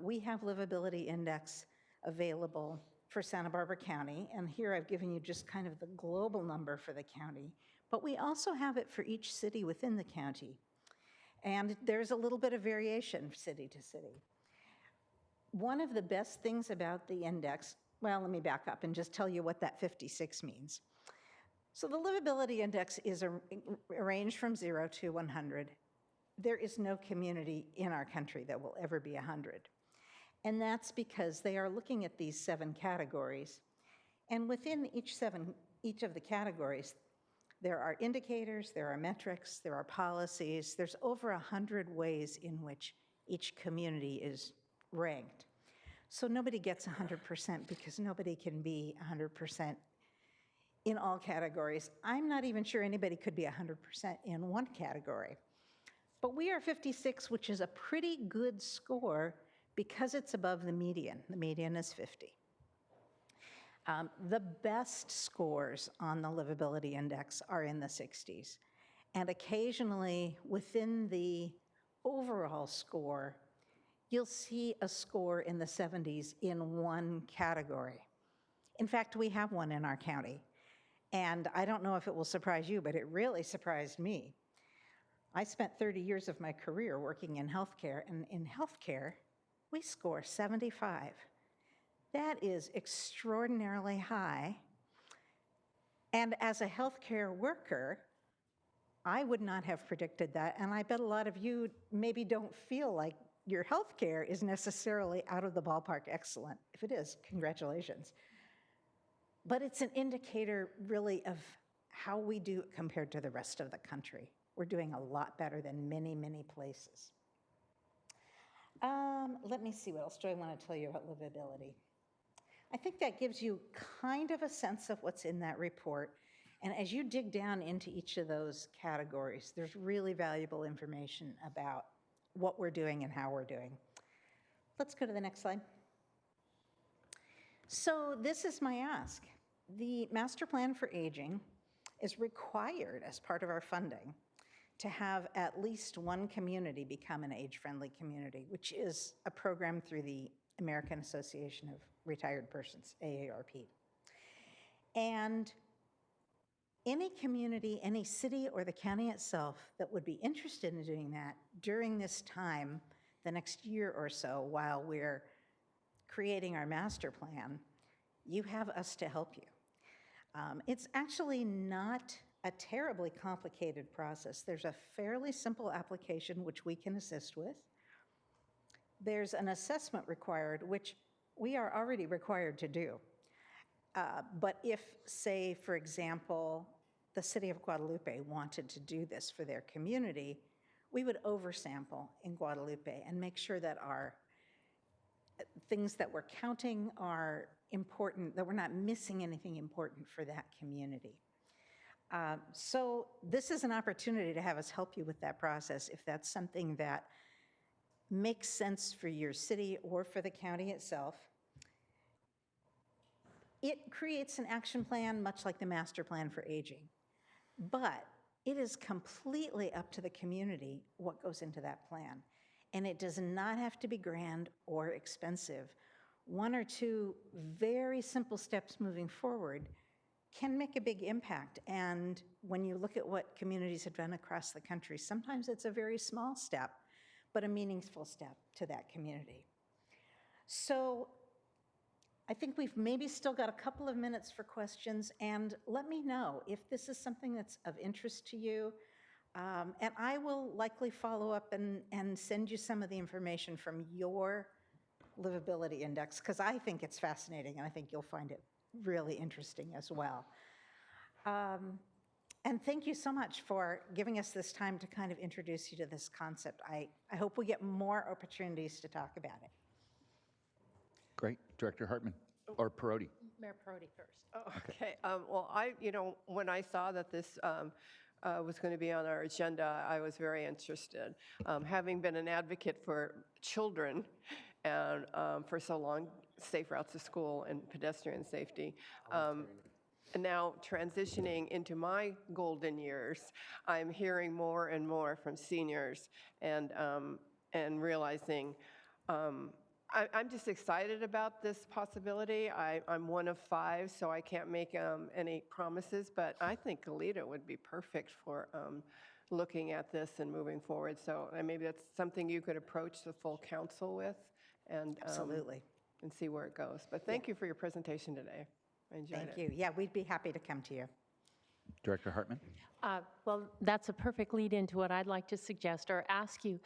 We have livability index available for Santa Barbara County, and here I've given you just kind of the global number for the county, but we also have it for each city within the county. And there's a little bit of variation city to city. One of the best things about the index, well, let me back up and just tell you what that 56 means. So the livability index is a range from 0 to 100. There is no community in our country that will ever be 100. And that's because they are looking at these 7 categories. And within each of the categories, there are indicators, there are metrics, there are policies. There's over 100 ways in which each community is ranked. So nobody gets 100% because nobody can be 100% in all categories. I'm not even sure anybody could be 100% in one category. But we are 56, which is a pretty good score because it's above the median. The median is 50. The best scores on the livability index are in the 60s. And occasionally within the overall score, you'll see a score in the 70s in one category. In fact, we have one in our county. And I don't know if it will surprise you, but it really surprised me. I spent 30 years of my career working in healthcare, and in healthcare, we score 75. That is extraordinarily high. And as a healthcare worker, I would not have predicted that, and I bet a lot of you maybe don't feel like your healthcare is necessarily out of the ballpark excellent. If it is, congratulations. But it's an indicator really of how we do compared to the rest of the country. We're doing a lot better than many, many places. Let me see, what else do I want to tell you about livability? I think that gives you kind of a sense of what's in that report. And as you dig down into each of those categories, there's really valuable information about what we're doing and how we're doing. Let's go to the next slide. So this is my ask. The Master Plan for Aging is required as part of our funding to have at least one community become an age-friendly community, which is a program through the American Association of Retired Persons, AARP. And any community, any city or the county itself that would be interested in doing that during this time, the next year or so, while we're creating our master plan, you have us to help you. It's actually not a terribly complicated process. There's a fairly simple application which we can assist with. There's an assessment required, which we are already required to do. But if, say, for example, the city of Guadalupe wanted to do this for their community, we would oversample in Guadalupe and make sure that our things that we're counting are important, that we're not missing anything important for that community. So this is an opportunity to have us help you with that process if that's something that makes sense for your city or for the county itself. It creates an action plan much like the Master Plan for Aging, but it is completely up to the community what goes into that plan. And it does not have to be grand or expensive. One or two very simple steps moving forward can make a big impact. And when you look at what communities have done across the country, sometimes it's a very small step, but a meaningful step to that community. So I think we've maybe still got a couple of minutes for questions, and let me know if this is something that's of interest to you. And I will likely follow up and send you some of the information from your livability index, because I think it's fascinating, and I think you'll find it really interesting as well. And thank you so much for giving us this time to kind of introduce you to this concept. I hope we get more opportunities to talk about it. Great. Director Hartman, or Perotti. Mayor Perotti first. Oh, okay. Well, when I saw that this was going to be on our agenda, I was very interested. Having been an advocate for children and for so long, safe routes to school and pedestrian safety, and now transitioning into my golden years, I'm hearing more and more from seniors and realizing I'm just excited about this possibility. I'm one of 5, so I can't make any promises, but I think Goleta would be perfect for looking at this and moving forward. So maybe that's something you could approach the full council with and Absolutely. And see where it goes. But thank you for your presentation today. I enjoyed it. Thank you. Yeah, we'd be happy to come to you. Director Hartman. Well, that's a perfect lead into what I'd like to suggest or ask you.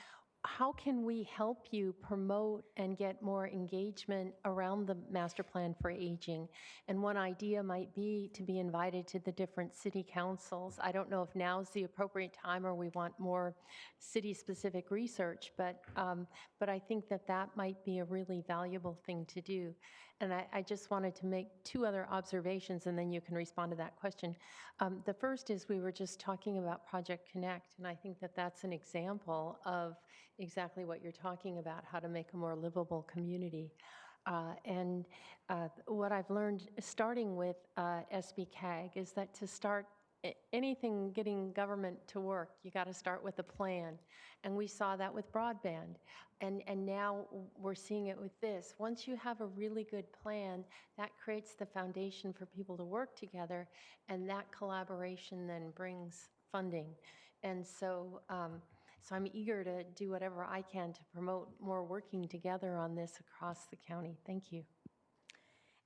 how can we help you promote and get more engagement around the master plan for aging? And one idea might be to be invited to the different city councils. I don't know if now's the appropriate time or we want more city-specific research, but I think that that might be a really valuable thing to do. And I just wanted to make two other observations, and then you can respond to that question. The first is we were just talking about Project Connect, and I think that that's an example of exactly what you're talking about, how to make a more livable community. What I've learned, starting with SBCAG, is that to start anything getting government to work, you got to start with a plan. And we saw that with broadband. And now we're seeing it with this. Once you have a really good plan, that creates the foundation for people to work together, and that collaboration then brings funding. And so I'm eager to do whatever I can to promote more working together on this across the county. Thank you.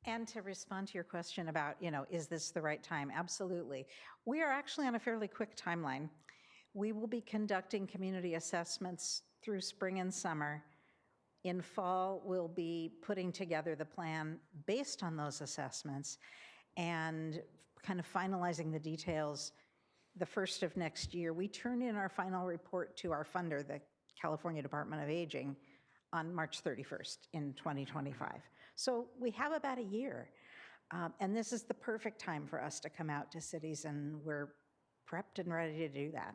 And to respond to your question about, is this the right time? Absolutely. We are actually on a fairly quick timeline. We will be conducting community assessments through spring and summer. In fall, we'll be putting together the plan based on those assessments and kind of finalizing the details the first of next year. We turn in our final report to our funder, the California Department of Aging, on March 31st in 2025. So we have about a year. And this is the perfect time for us to come out to cities, and we're prepped and ready to do that.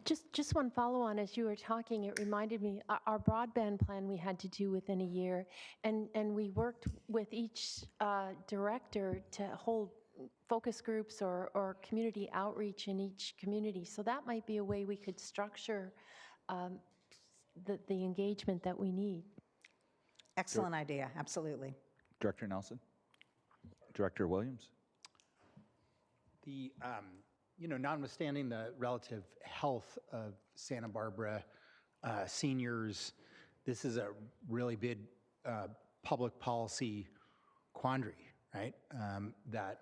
Just one follow-on. As you were talking, it reminded me, our broadband plan we had to do within a year, and we worked with each director to hold focus groups or community outreach in each community. So that might be a way we could structure the engagement that we need. Excellent idea, absolutely. Director Nelson? Director Williams? The, notwithstanding the relative health of Santa Barbara seniors, this is a really big public policy quandary, right? That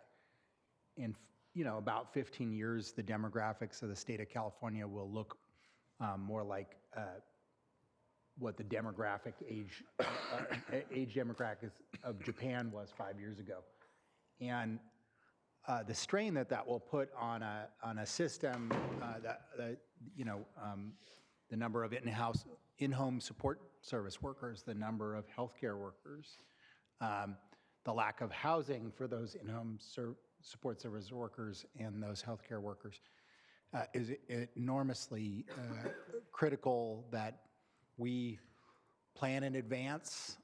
in, about 15 years, the demographics of the state of California will look more like what the demographic age demographic of Japan was 5 years ago. And the strain that will put on a system, the number of in-home support service workers, the number of healthcare workers, the lack of housing for those in-home support service workers and those healthcare workers is enormously critical that we plan in advance.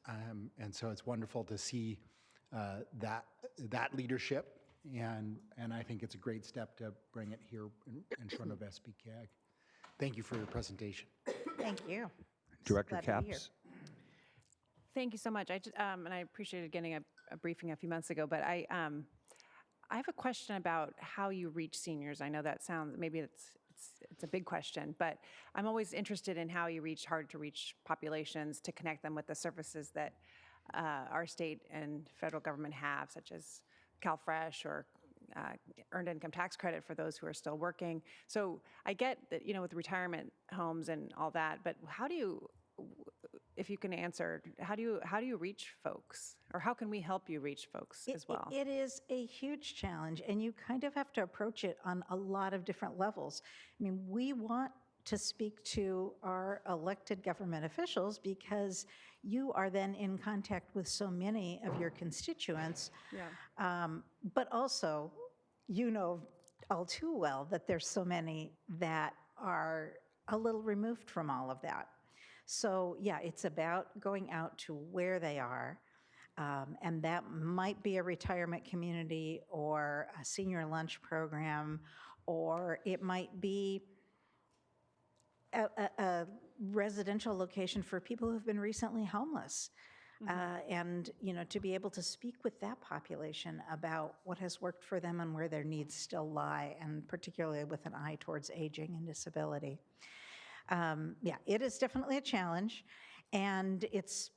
And so it's wonderful to see that leadership. And I think it's a great step to bring it here in front of SBCAG. Thank you for your presentation. Thank you. Director Glad to be Capps? Thank you so much. And I appreciated getting a briefing a few months ago, but I have a question about how you reach seniors. I know that sounds, maybe it's a big question, but I'm always interested in how you reach hard to reach populations to connect them with the services that our state and federal government have, such as CalFresh or earned income tax credit for those who are still working. So I get that, with retirement homes and all that, but how do you, if you can answer, how do you reach folks, or how can we help you reach folks as well? It is a huge challenge, and you kind of have to approach it on a lot of different levels. I mean, we want to speak to our elected government officials because you are then in contact with so many of your constituents. Yeah. But also, all too well that there's so many that are a little removed from all of that. So yeah, it's about going out to where they are, and that might be a retirement community or a senior lunch program, or it might be a residential location for people who've been recently homeless. And, to be able to speak with that population about what has worked for them and where their needs still lie, and particularly with an eye towards aging and disability. Yeah, it is definitely a challenge, and it's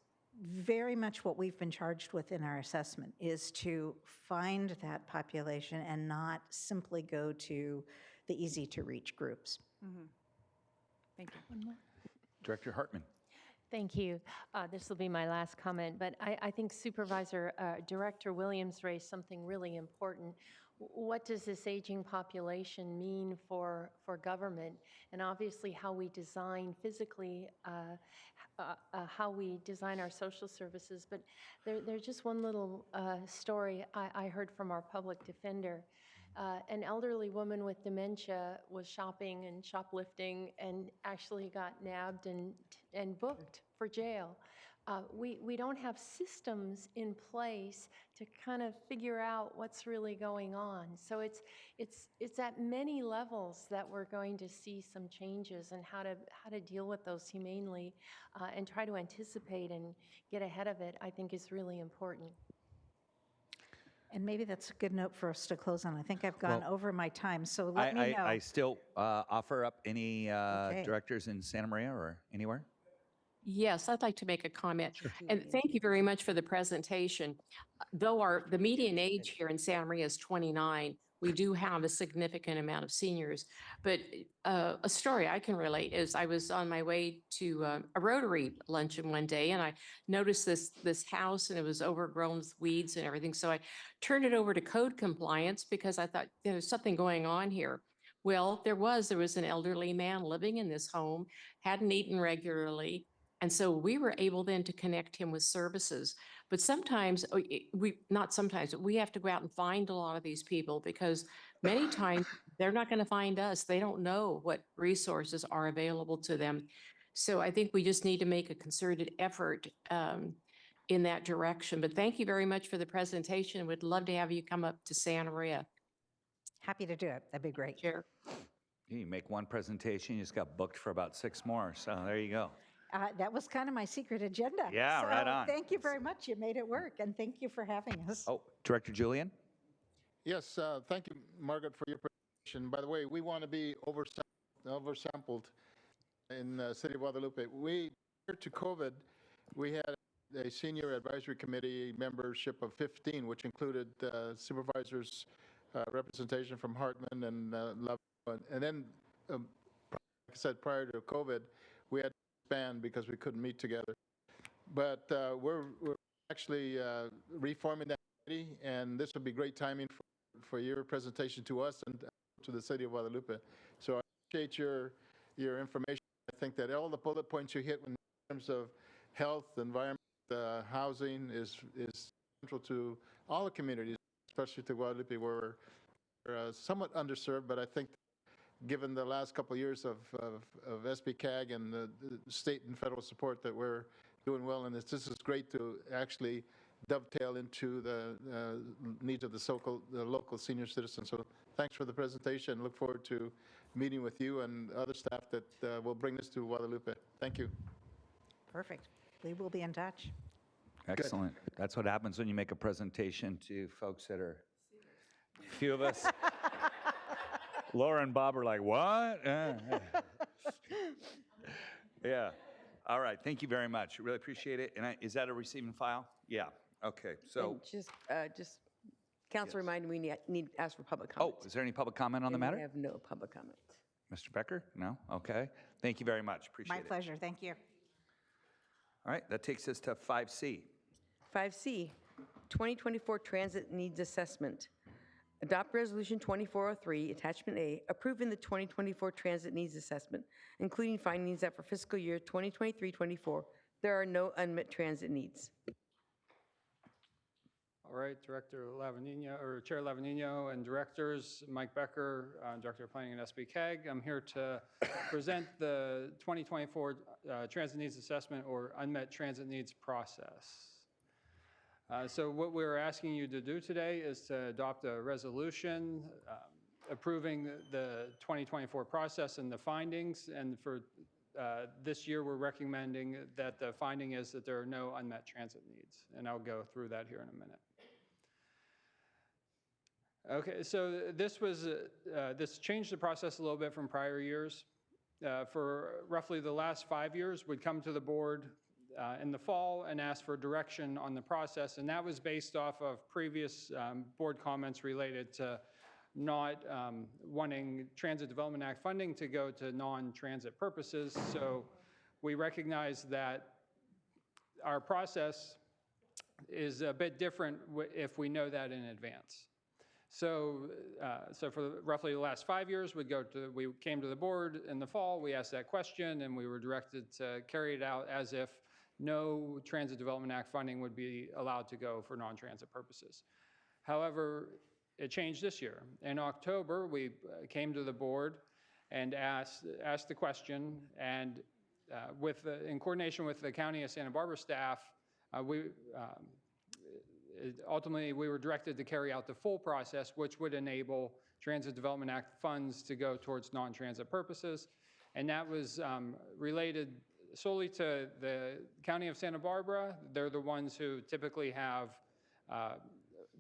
very much what we've been charged with in our assessment, is to find that population and not simply go to the easy-to-reach groups. Thank you. Director Hartman. Thank you. This will be my last comment, but I think Director Williams raised something really important. What does this aging population mean for government? And obviously how we design physically, how we design our social services. But there's just one little story I heard from our public defender. An elderly woman with dementia was shopping and shoplifting and actually got nabbed and booked for jail. We don't have systems in place to kind of figure out what's really going on. So it's at many levels that we're going to see some changes and how to deal with those humanely and try to anticipate and get ahead of it, I think is really important. And maybe that's a good note for us to close on. I think I've gone over my time, so let me know. I still offer up any directors in Santa Maria or anywhere. Yes, I'd like to make a comment. And thank you very much for the presentation. Though the median age here in Santa Maria is 29, we do have a significant amount of seniors. But a story I can relate is I was on my way to a Rotary luncheon one day, and I noticed this house, and it was overgrown with weeds and everything. So I turned it over to code compliance because I thought there was something going on here. Well, there was an elderly man living in this home, hadn't eaten regularly. And so we were able then to connect him with services. But sometimes, not sometimes, but we have to go out and find a lot of these people because many times they're not going to find us. They don't know what resources are available to them. So I think we just need to make a concerted effort in that direction. But thank you very much for the presentation. We'd love to have you come up to Santa Maria. Happy to do it. That'd be great. Sure. You make one presentation, you just got booked for about 6 more. So there you go. That was kind of my secret agenda. Yeah, So right on. Thank you very much. You made it work, and thank you for having us. Oh, Director Julian? Yes, thank you, Margaret, for your presentation. By the way, we want to be oversampled in the city of Guadalupe. Prior to COVID, we had a senior advisory committee membership of 15, which included supervisors, representation from Hartman and Love. And then, like I said, prior to COVID, we had expand because we couldn't meet together. But we're actually reforming that committee, and this would be great timing for your presentation to us and to the city of Guadalupe. So I appreciate your information. I think that all the bullet points you hit in terms of health, environment, housing is central to all the communities, especially to Guadalupe, where we're somewhat underserved, but I think given the last couple of years of SBCAG and the state and federal support that we're doing well in this is great to actually dovetail into the needs of the local senior citizens. So thanks for the presentation. Look forward to meeting with you and other staff that will bring this to Guadalupe. Thank you. Perfect. We will be in touch. Excellent. That's what happens when you make a presentation to folks that are, few of us. Laura and Bob are like, what? Yeah. All right. Thank you very much. Really appreciate it. And is that a receiving file? Yeah. Okay. So, And just council reminded me we need to ask for public comment. is there any public comment on the And matter? We have no public comment. Mr. Becker? No? Okay. Thank you very much. Appreciate My it. pleasure. Thank you. All right. That takes us to 5C. 5C, 2024 Transit Needs Assessment. Adopt Resolution 2403, Attachment A, approving the 2024 Transit Needs Assessment, including findings that for fiscal year 2023-24, there are no unmet transit needs. All right, Director Lavanino, or Chair Lavanino, and directors, Mike Becker, Director of Planning and SBCAG. I'm here to present the 2024 Transit Needs Assessment or Unmet Transit Needs Process. So what we're asking you to do today is to adopt a resolution approving the 2024 process and the findings. And for this year, we're recommending that the finding is that there are no unmet transit needs. And I'll go through that here in a minute. Okay, so this changed the process a little bit from prior years. For roughly the last 5 years, we'd come to the board in the fall and ask for direction on the process, and that was based off of previous board comments related to not wanting Transit Development Act funding to go to non-transit purposes. So we recognize that our process is a bit different if we know that in advance. So, for roughly the last 5 years, we came to the board in the fall, we asked that question, and we were directed to carry it out as if no Transit Development Act funding would be allowed to go for non-transit purposes. However, it changed this year. In October, we came to the board and asked the question, and in coordination with the County of Santa Barbara staff, ultimately, we were directed to carry out the full process, which would enable Transit Development Act funds to go towards non-transit purposes. And that was related solely to the County of Santa Barbara. They're the ones who typically have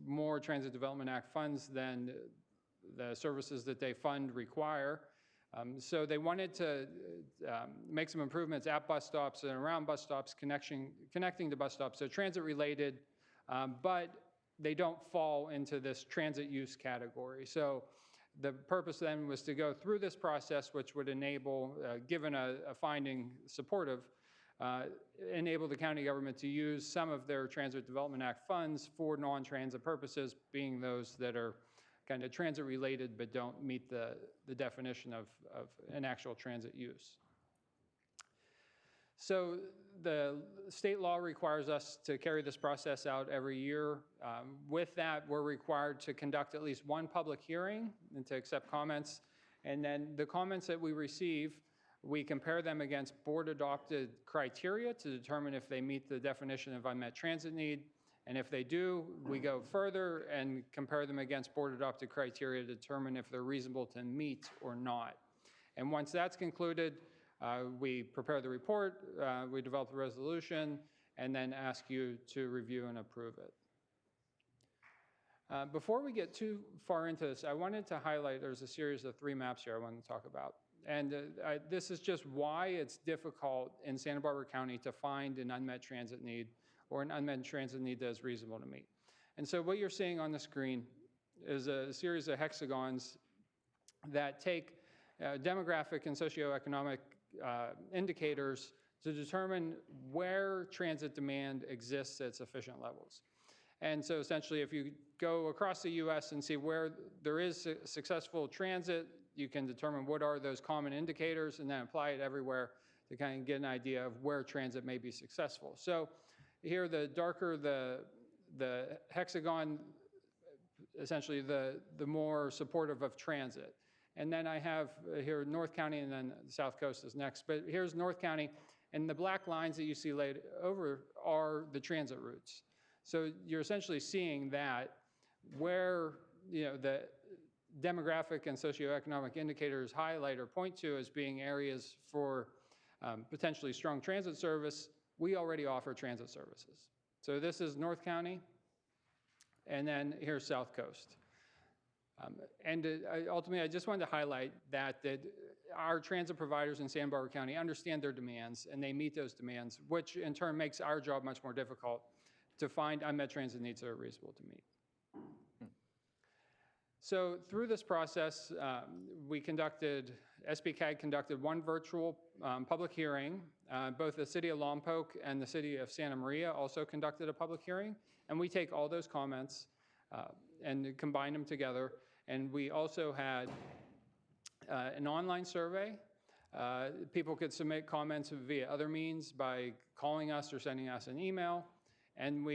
more Transit Development Act funds than the services that they fund require. So they wanted to make some improvements at bus stops and around bus stops, connecting to bus stops, so transit related, but they don't fall into this transit use category. So the purpose then was to go through this process, which would enable, given a finding supportive, enable the county government to use some of their Transit Development Act funds for non-transit purposes, being those that are kind of transit related but don't meet the definition of an actual transit use. So the state law requires us to carry this process out every year. With that, we're required to conduct at least one public hearing and to accept comments. And then the comments that we receive, we compare them against board-adopted criteria to determine if they meet the definition of unmet transit need. And if they do, we go further and compare them against board-adopted criteria to determine if they're reasonable to meet or not. And once that's concluded, we prepare the report, we develop the resolution, and then ask you to review and approve it. Before we get too far into this, I wanted to highlight, there's a series of 3 maps here I wanted to talk about. And this is just why it's difficult in Santa Barbara County to find an unmet transit need or an unmet transit need that is reasonable to meet. And so what you're seeing on the screen is a series of hexagons that take demographic and socioeconomic indicators to determine where transit demand exists at sufficient levels. And so essentially, if you go across the US and see where there is successful transit, you can determine what are those common indicators and then apply it everywhere to kind of get an idea of where transit may be successful. So here, the darker the hexagon, essentially the more supportive of transit. And then I have here North County, and then the South Coast is next. But here's North County, and the black lines that you see laid over are the transit routes. So you're essentially seeing that where the demographic and socioeconomic indicators highlight or point to as being areas for potentially strong transit service, we already offer transit services. So this is North County, and then here's South Coast. Ultimately, I just wanted to highlight that our transit providers in Santa Barbara County understand their demands, and they meet those demands, which in turn makes our job much more difficult to find unmet transit needs that are reasonable to meet. So through this process, SBCAG conducted one virtual public hearing. Both the City of Lompoc and the City of Santa Maria also conducted a public hearing, and we take all those comments and combine them together. And we also had an online survey. People could submit comments via other means by calling us or sending us an email. And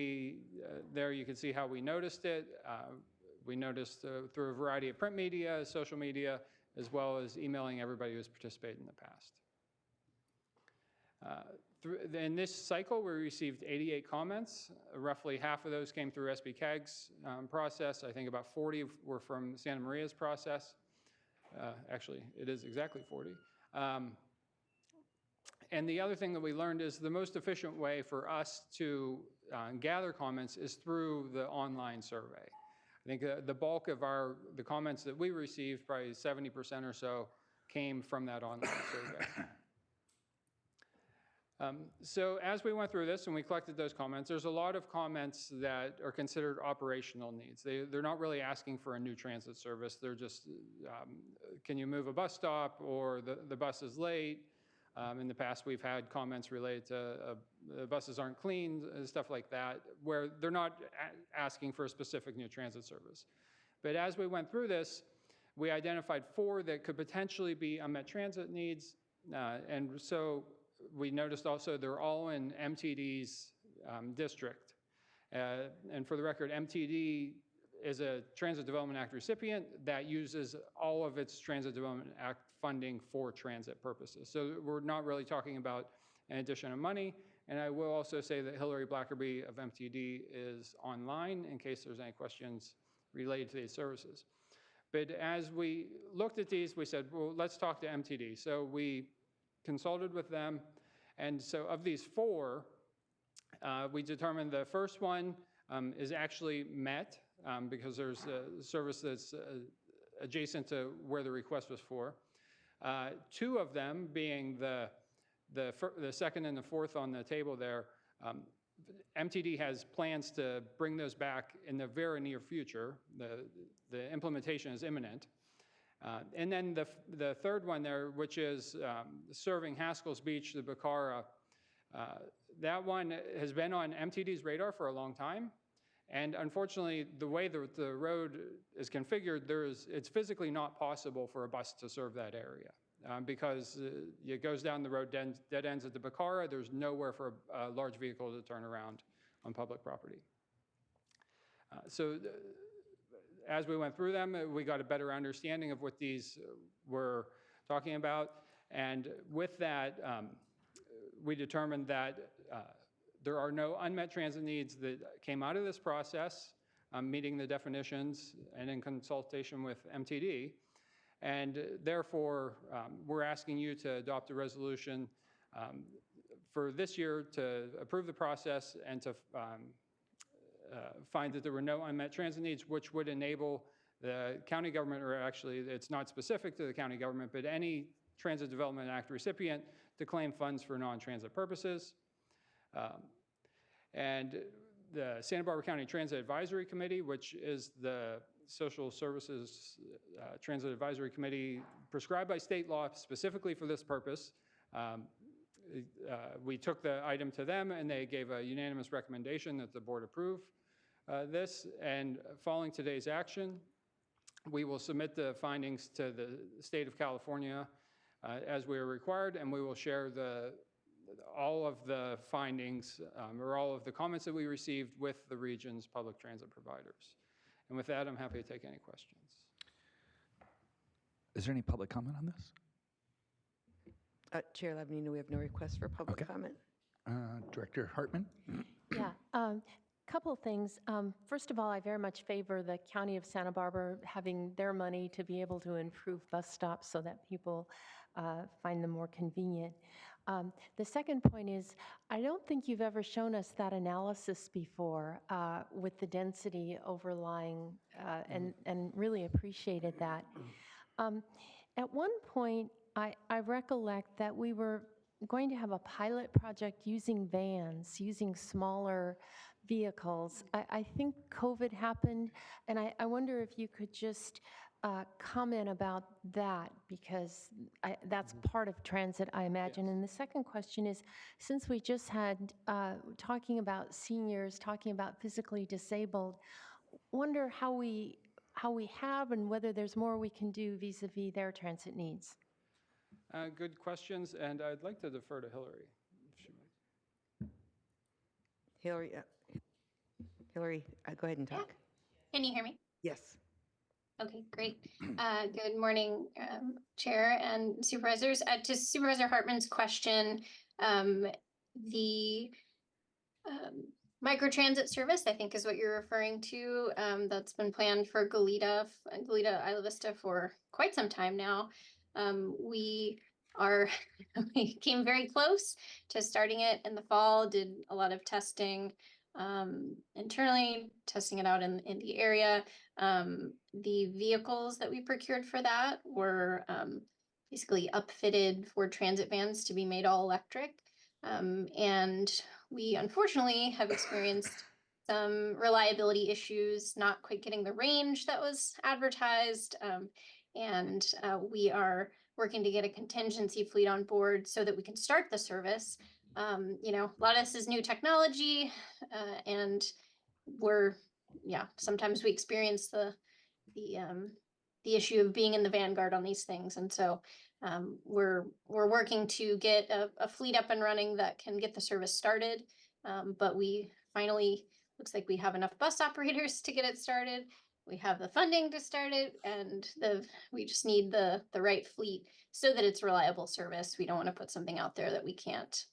there you can see how we noticed it. We noticed through a variety of print media, social media, as well as emailing everybody who's participated in the past. In this cycle, we received 88 comments. Roughly half of those came through SBCAG's process. I think about 40 were from Santa Maria's process. Actually, it is exactly 40. And the other thing that we learned is the most efficient way for us to gather comments is through the online survey. I think the bulk of the comments that we received, probably 70% or so, came from that online survey. So as we went through this and we collected those comments, there's a lot of comments that are considered operational needs. They're not really asking for a new transit service. They're just, can you move a bus stop, or the bus is late? In the past, we've had comments related to the buses aren't clean, stuff like that, where they're not asking for a specific new transit service. But as we went through this, we identified 4 that could potentially be unmet transit needs. And so we noticed also they're all in MTD's district. And for the record, MTD is a Transit Development Act recipient that uses all of its Transit Development Act funding for transit purposes. So we're not really talking about an addition of money. And I will also say that Hillary Blackerby of MTD is online in case there's any questions related to these services. But as we looked at these, we said, well, let's talk to MTD. So we consulted with them. And so of these 4, we determined the first one is actually met because there's a service that's adjacent to where the request was for. 2 of them, being the second and the fourth on the table there, MTD has plans to bring those back in the very near future. The implementation is imminent. And then the third one there, which is serving Haskell's Beach, the Bacara, that one has been on MTD's radar for a long time. And unfortunately, the way the road is configured, it's physically not possible for a bus to serve that area because it goes down the road, dead ends at the Bacara. There's nowhere for a large vehicle to turn around on public property. So as we went through them, we got a better understanding of what these were talking about. And with that, we determined that there are no unmet transit needs that came out of this process, meeting the definitions and in consultation with MTD. And therefore, we're asking you to adopt a resolution for this year to approve the process and to find that there were no unmet transit needs, which would enable the county government, or actually it's not specific to the county government, but any Transit Development Act recipient to claim funds for non-transit purposes. And the Santa Barbara County Transit Advisory Committee, which is the Social Services Transit Advisory Committee prescribed by state law specifically for this purpose, we took the item to them and they gave a unanimous recommendation that the board approve this. And following today's action, we will submit the findings to the state of California as we are required, and we will share all of the findings or all of the comments that we received with the region's public transit providers. And with that, I'm happy to take any questions. Is there any public comment on this? Chair Lavanino, we have no request for public comment. Director Hartman? Yeah, couple things. First of all, I very much favor the County of Santa Barbara having their money to be able to improve bus stops so that people find them more convenient. The second point is, I don't think you've ever shown us that analysis before with the density overlying and really appreciated that. At one point, I recollect that we were going to have a pilot project using vans, using smaller vehicles. I think COVID happened, and I wonder if you could just comment about that, because that's part of transit, I imagine. Yes. And the second question is, since we just had talking about seniors, talking about physically disabled, wonder how we have and whether there's more we can do vis-a-vis their transit needs. Good questions, and I'd like to defer to Hillary, if she might. Hillary, go ahead and talk. Yeah. Can you hear me? Yes. Okay, great. Good morning, Chair and Supervisors. To Supervisor Hartman's question, the microtransit service, I think is what you're referring to, that's been planned for Goleta, Isla Vista for quite some time now. We came very close to starting it in the fall, did a lot of testing internally, testing it out in the area. The vehicles that we procured for that were basically upfitted for transit vans to be made all electric. And we unfortunately have experienced some reliability issues, not quite getting the range that was advertised. And we are working to get a contingency fleet on board so that we can start the service. You know, a lot of this is new technology, and sometimes we experience the issue of being in the vanguard on these things. And so we're working to get a fleet up and running that can get the service started. But we finally, looks like we have enough bus operators to get it started. We have the funding to start it, and we just need the right fleet so that it's reliable service. We don't want to put something out there that we can't,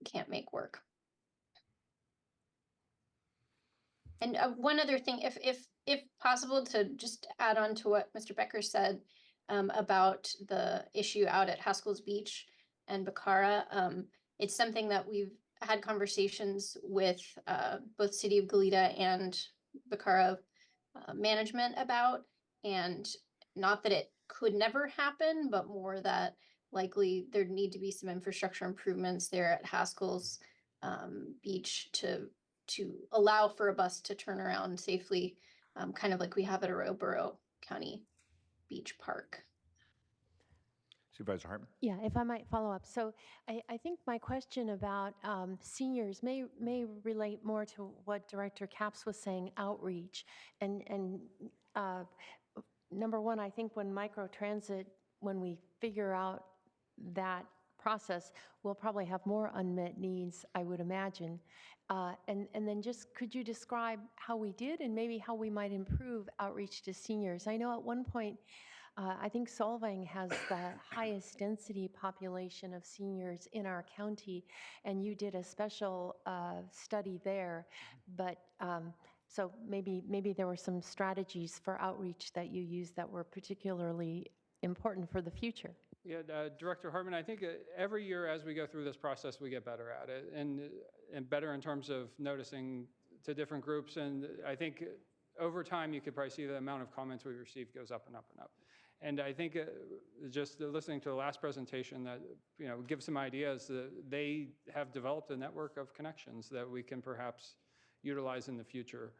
can't make work. And one other thing, if possible, to just add on to what Mr. Becker said about the issue out at Haskell's Beach and Bacara, it's something that we've had conversations with both City of Goleta and Bacara management about, and not that it could never happen, but more that likely there'd need to be some infrastructure improvements there at Haskell's Beach to allow for a bus to turn around safely, kind of like we have at Arrowboro County Beach Park. Supervisor Hartman? Yeah, if I might follow up. So I think my question about seniors may relate more to what Director Capps was saying, outreach. And number one, I think when microtransit, when we figure out that process, we'll probably have more unmet needs, I would imagine. And then just could you describe how we did and maybe how we might improve outreach to seniors? I know at one point, I think Solvang has the highest density population of seniors in our county, and you did a special study there. But so maybe there were some strategies for outreach that you used that were particularly important for the future. Yeah, Director Hartman, I think every year as we go through this process, we get better at it, and better in terms of noticing to different groups. And I think over time, you could probably see the amount of comments we receive goes up and up and up. And I think just listening to the last presentation that, gives some ideas that they have developed a network of connections that we can perhaps utilize in the future.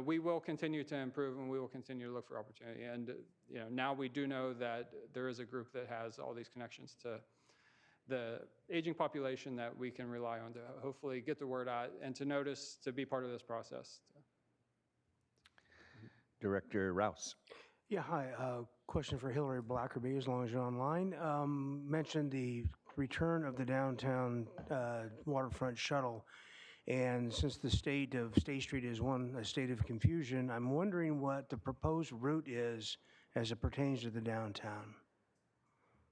We will continue to improve, and we will continue to look for opportunity. And, now we do know that there is a group that has all these connections to the aging population that we can rely on to hopefully get the word out and to notice, to be part of this process. Director Rouse. Yeah, hi. Question for Hillary Blackerby, as long as you're online. Mentioned the return of the downtown waterfront shuttle. And since the state of State Street is a state of confusion, I'm wondering what the proposed route is as it pertains to the downtown.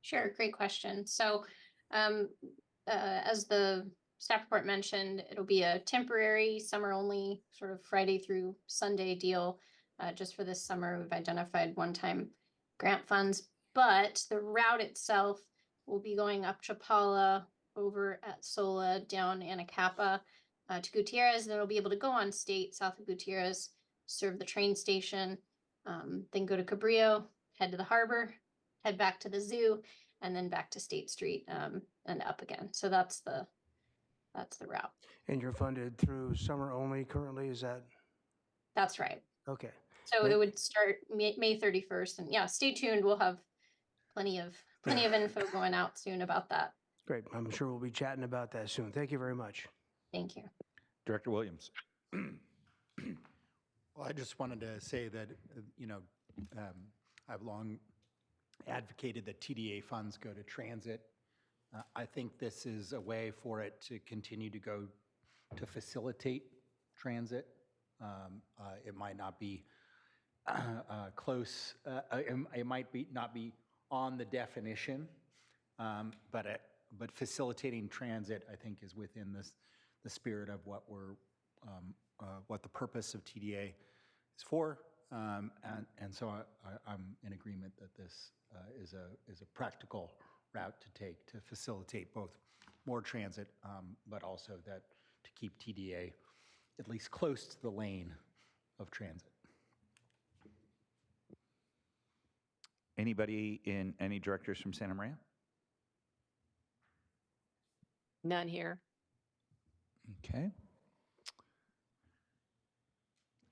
Sure, great question. So as the staff report mentioned, it'll be a temporary summer only sort of Friday through Sunday deal. Just for this summer, we've identified one-time grant funds, but the route itself will be going up Chapala, over at Sola, down Anacapa, to Gutierrez. Then it'll be able to go on State south of Gutierrez, serve the train station, then go to Cabrillo, head to the harbor, head back to the zoo, and then back to State Street and up again. So that's the route. And you're funded through summer only currently, is that? That's right. Okay. So it would start May 31st, and yeah, stay tuned. We'll have plenty of info going out soon about that. Great. I'm sure we'll be chatting about that soon. Thank you very much. Thank you. Director Williams. Well, I just wanted to say that, I've long advocated that TDA funds go to transit. I think this is a way for it to continue to go to facilitate transit. It might not be close, it might not be on the definition, but facilitating transit, I think, is within the spirit of what what the purpose of TDA is for, and so I'm in agreement that this is a practical route to take to facilitate both more transit, but also that to keep TDA at least close to the lane of transit. Any directors from Santa Maria? None here. Okay.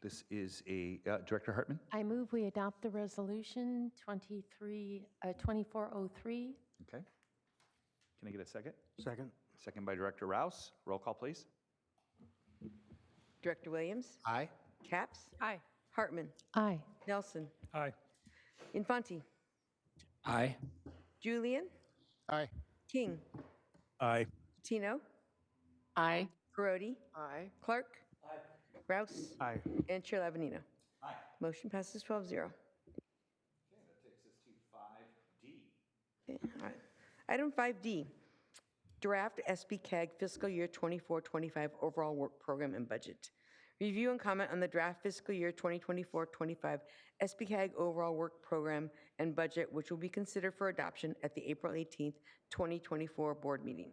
This is Director Hartman? I move we adopt the resolution 2403. Okay. Can I get a second? Second. Second by Director Rouse. Roll call, please. Director Williams? Aye. Capps? Aye. Hartman? Aye. Nelson? Aye. Infante? Aye. Julian? Aye. King? Aye. Tino? Aye. Perotti? Aye. Clark? Rouse? Aye. And Chair Lavanino. Aye. Motion passes 12-0. Okay, that takes us to 5D. All right. Item 5D, draft SBCAG fiscal year 24-25 overall work program and budget. Review and comment on the draft fiscal year 2024-25 SBCAG overall work program and budget, which will be considered for adoption at the April 18th, 2024 board meeting.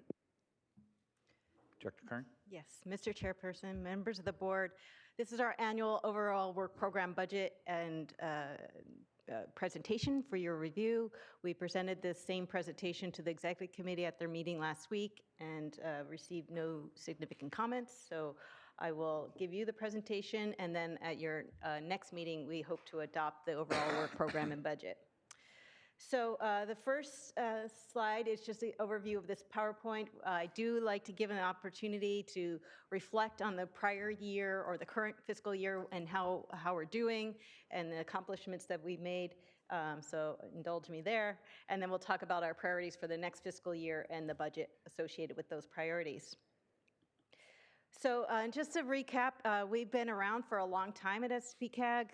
Director Kern? Yes, Mr. Chairperson, members of the board, this is our annual overall work program budget and presentation for your review. We presented this same presentation to the executive committee at their meeting last week and received no significant comments. So I will give you the presentation, and then at your next meeting, we hope to adopt the overall work program and budget. So the first slide is just an overview of this PowerPoint. I do like to give an opportunity to reflect on the prior year or the current fiscal year and how we're doing and the accomplishments that we've made. So indulge me there. And then we'll talk about our priorities for the next fiscal year and the budget associated with those priorities. So just to recap, we've been around for a long time at SBCAG.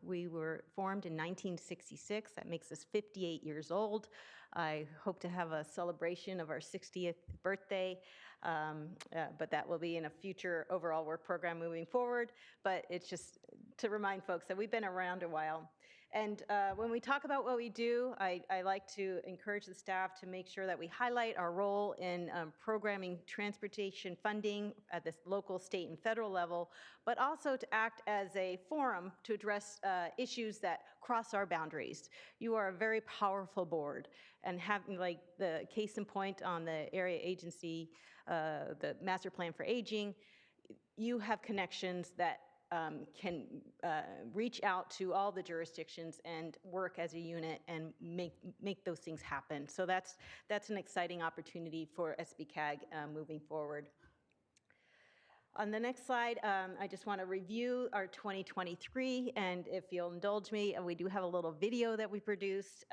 We were formed in 1966. That makes us 58 years old. I hope to have a celebration of our 60th birthday, but that will be in a future overall work program moving forward. But it's just to remind folks that we've been around a while. And when we talk about what we do, I like to encourage the staff to make sure that we highlight our role in programming transportation funding at the local, state, and federal level, but also to act as a forum to address issues that cross our boundaries. You are a very powerful board, and having like the case in point on the area agency, the Master Plan for Aging, you have connections that can reach out to all the jurisdictions and work as a unit and make those things happen. So that's an exciting opportunity for SBCAG moving forward. On the next slide, I just want to review our 2023, and if you'll indulge me, we do have a little video that we produced,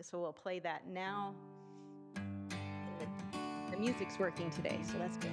so we'll play that now. The music's working today, so that's good.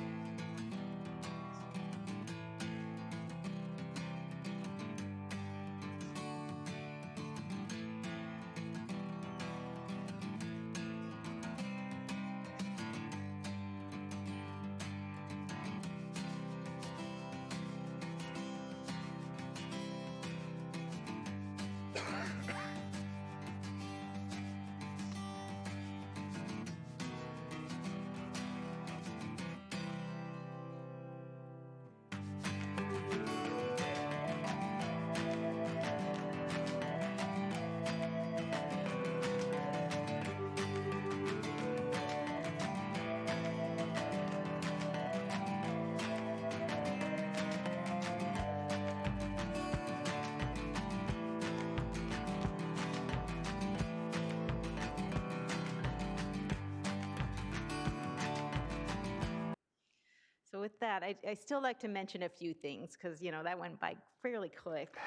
So with that, I still like to mention a few things because, you know, that went by fairly quick.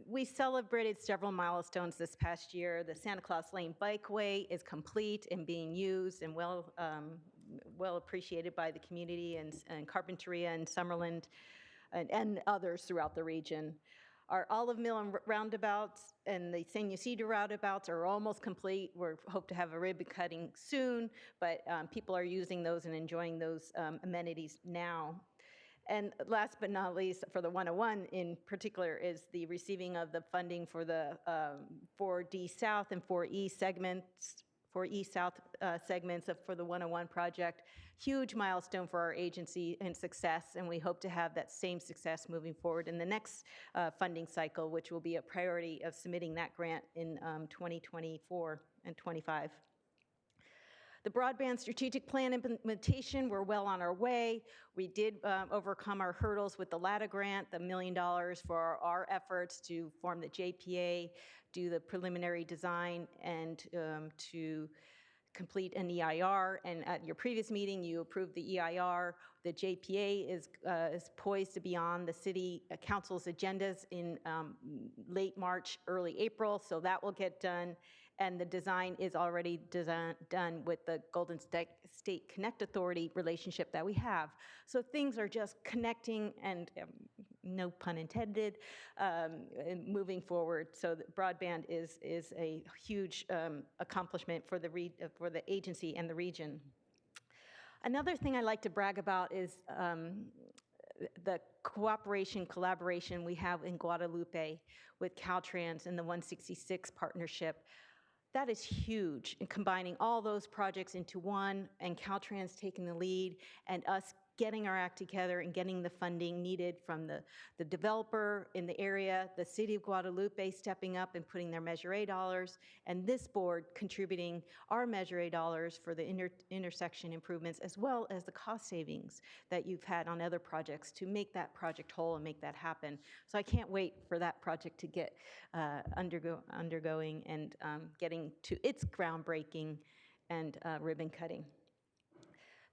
We celebrated several milestones this past year. The Santa Claus Lane Bikeway is complete and being used and well appreciated by the community and Carpinteria and Summerland and others throughout the region. Our Olive Mill roundabouts and the San Ysidro roundabouts are almost complete. We hope to have a ribbon cutting soon, but people are using those and enjoying those amenities now. And last but not least, for the 101 in particular, is the receiving of the funding for the 4D South and 4E segments, 4E South segments for the 101 project. Huge milestone for our agency and success, and we hope to have that same success moving forward in the next funding cycle, which will be a priority of submitting that grant in 2024 and 25. The broadband strategic plan implementation, we're well on our way. We did overcome our hurdles with the LATA grant, the $1 million for our efforts to form the JPA, do the preliminary design, and to complete an EIR. And at your previous meeting, you approved the EIR. The JPA is poised to be on the city council's agendas in late March, early April, so that will get done. And the design is already done with the Golden State Connect Authority relationship that we have. So things are just connecting and, no pun intended, and moving forward. So the broadband is a huge accomplishment for the agency and the region. Another thing I like to brag about is the collaboration we have in Guadalupe with Caltrans and the 166 partnership. That is huge, in combining all those projects into one, and Caltrans taking the lead, and us getting our act together and getting the funding needed from the developer in the area, the city of Guadalupe stepping up and putting their Measure A dollars, and this board contributing our Measure A dollars for the intersection improvements, as well as the cost savings that you've had on other projects to make that project whole and make that happen. So I can't wait for that project to get undergoing and getting to its groundbreaking and ribbon cutting.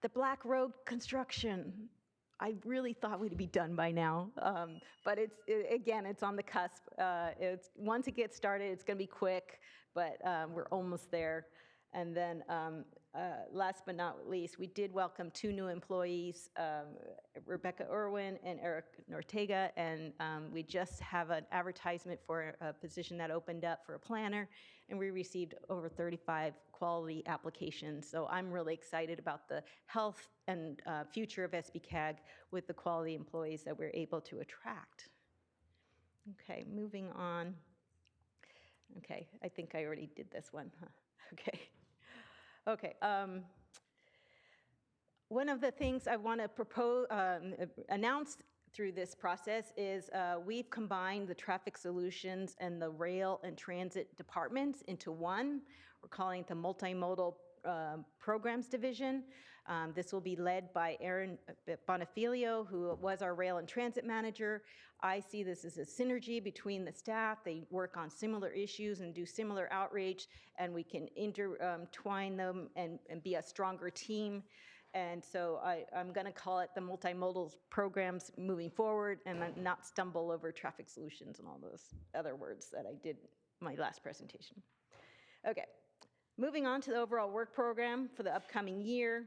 The Black Road construction, I really thought we'd be done by now, but again, it's on the cusp. Once it gets started, it's going to be quick, but we're almost there. And then last but not least, we did welcome 2 new employees, Rebecca Irwin and Eric Ortega, and we just have an advertisement for a position that opened up for a planner, and we received over 35 quality applications. So I'm really excited about the health and future of SBCAG with the quality employees that we're able to attract. Okay, moving on. Okay, I think I already did this one, huh? Okay. Okay. One of the things I want to propose, announce through this process is we've combined the traffic solutions and the rail and transit departments into one. We're calling it the multimodal programs division. This will be led by Aaron Bonifilio, who was our rail and transit manager. I see this as a synergy between the staff. They work on similar issues and do similar outreach, and we can intertwine them and be a stronger team. And so I'm going to call it the multimodal programs moving forward and not stumble over traffic solutions and all those other words that I did in my last presentation. Okay, moving on to the overall work program for the upcoming year.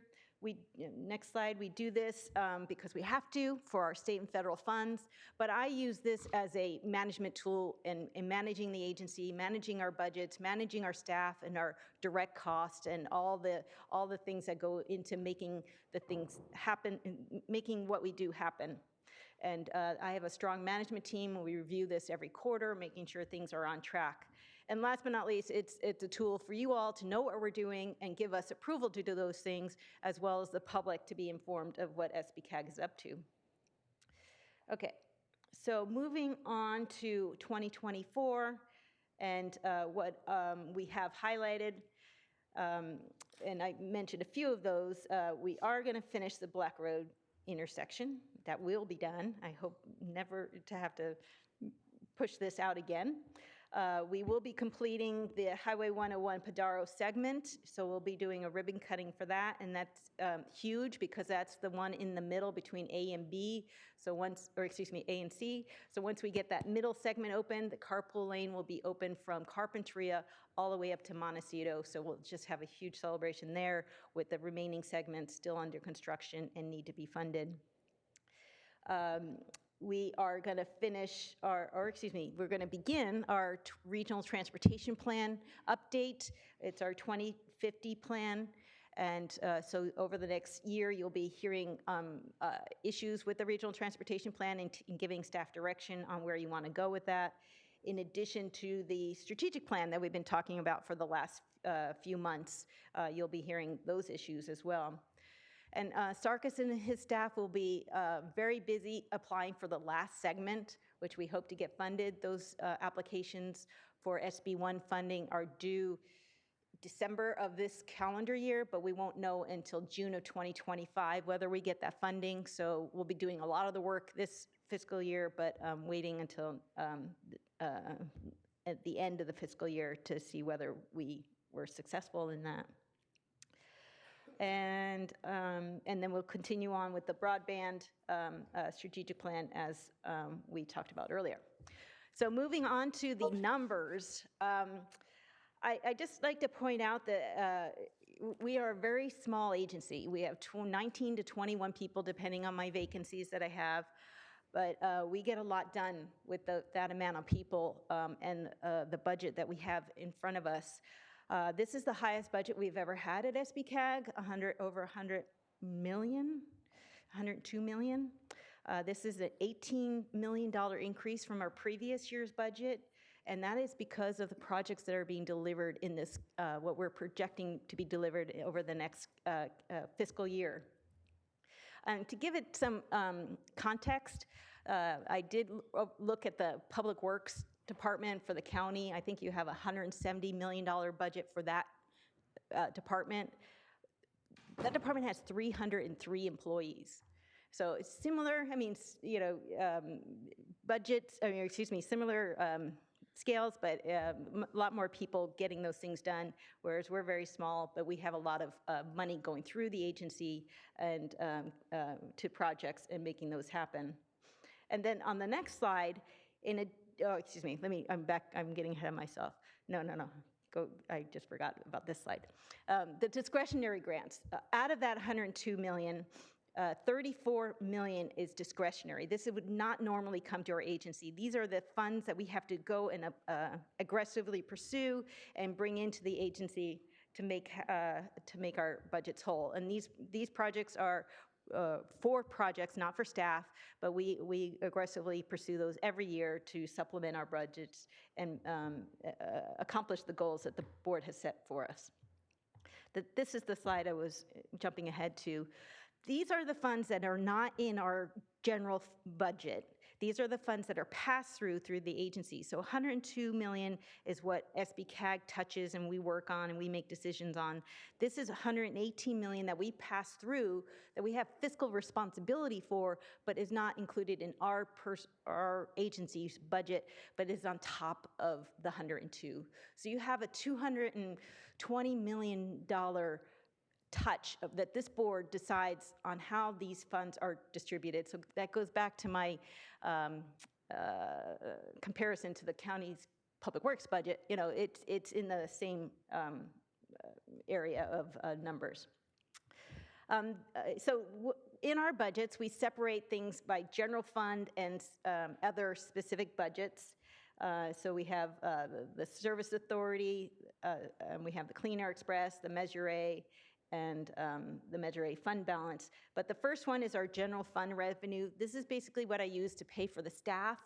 Next slide, we do this because we have to for our state and federal funds, but I use this as a management tool in managing the agency, managing our budgets, managing our staff and our direct costs and all the things that go into making the things happen, making what we do happen. And I have a strong management team, and we review this every quarter, making sure things are on track. And last but not least, it's a tool for you all to know what we're doing and give us approval to do those things, as well as the public to be informed of what SBCAG is up to. Okay, so moving on to 2024 and what we have highlighted, and I mentioned a few of those. We are going to finish the Black Road intersection. That will be done. I hope never to have to push this out again. We will be completing the Highway 101 Padaro segment, so we'll be doing a ribbon cutting for that, and that's huge because that's the one in the middle between A and B, so A and C. So once we get that middle segment open, the carpool lane will be open from Carpinteria all the way up to Montecito, so we'll just have a huge celebration there with the remaining segments still under construction and need to be funded. We are going to finish we're going to begin our regional transportation plan update. It's our 2050 plan. And so over the next year, you'll be hearing issues with the regional transportation plan and giving staff direction on where you want to go with that. In addition to the strategic plan that we've been talking about for the last few months, you'll be hearing those issues as well. And Sarkis and his staff will be very busy applying for the last segment, which we hope to get funded. Those applications for SB1 funding are due December of this calendar year, but we won't know until June of 2025 whether we get that funding. So we'll be doing a lot of the work this fiscal year, but waiting until at the end of the fiscal year to see whether we were successful in that. And then we'll continue on with the broadband strategic plan as we talked about earlier. So moving on to the numbers, I just like to point out that we are a very small agency. We have 19 to 21 people, depending on my vacancies that I have. But we get a lot done with that amount of people and the budget that we have in front of us. This is the highest budget we've ever had at SBCAG, over 100 million, 102 million. This is an $18 million increase from our previous year's budget, and that is because of the projects that are being delivered in this, what we're projecting to be delivered over the next fiscal year. To give it some context, I did look at the Public Works Department for the county. I think you have a $170 million budget for that department. That department has 303 employees. So it's similar, I mean, you know, budgets, I mean, excuse me, similar scales, but a lot more people getting those things done, whereas we're very small, but we have a lot of money going through the agency and to projects and making those happen. And then on the next slide, I'm back, I'm getting ahead of myself. No, I just forgot about this slide. The discretionary grants, out of that 102 million, 34 million is discretionary. This would not normally come to our agency. These are the funds that we have to go and aggressively pursue and bring into the agency to make our budgets whole. And these projects are for projects, not for staff, but we aggressively pursue those every year to supplement our budgets and accomplish the goals that the board has set for us. This is the slide I was jumping ahead to. These are the funds that are not in our general budget. These are the funds that are passed through the agency. So 102 million is what SBCAG touches and we work on and we make decisions on. This is 118 million that we pass through, that we have fiscal responsibility for, but is not included in our agency's budget, but is on top of the 102. So you have a $220 million touch that this board decides on how these funds are distributed. So that goes back to my comparison to the county's public works budget. You know, it's in the same area of numbers. So in our budgets, we separate things by general fund and other specific budgets. So we have the Service Authority, and we have the Clean Air Express, the Measure A, and the Measure A fund balance. But the first one is our general fund revenue. This is basically what I use to pay for the staff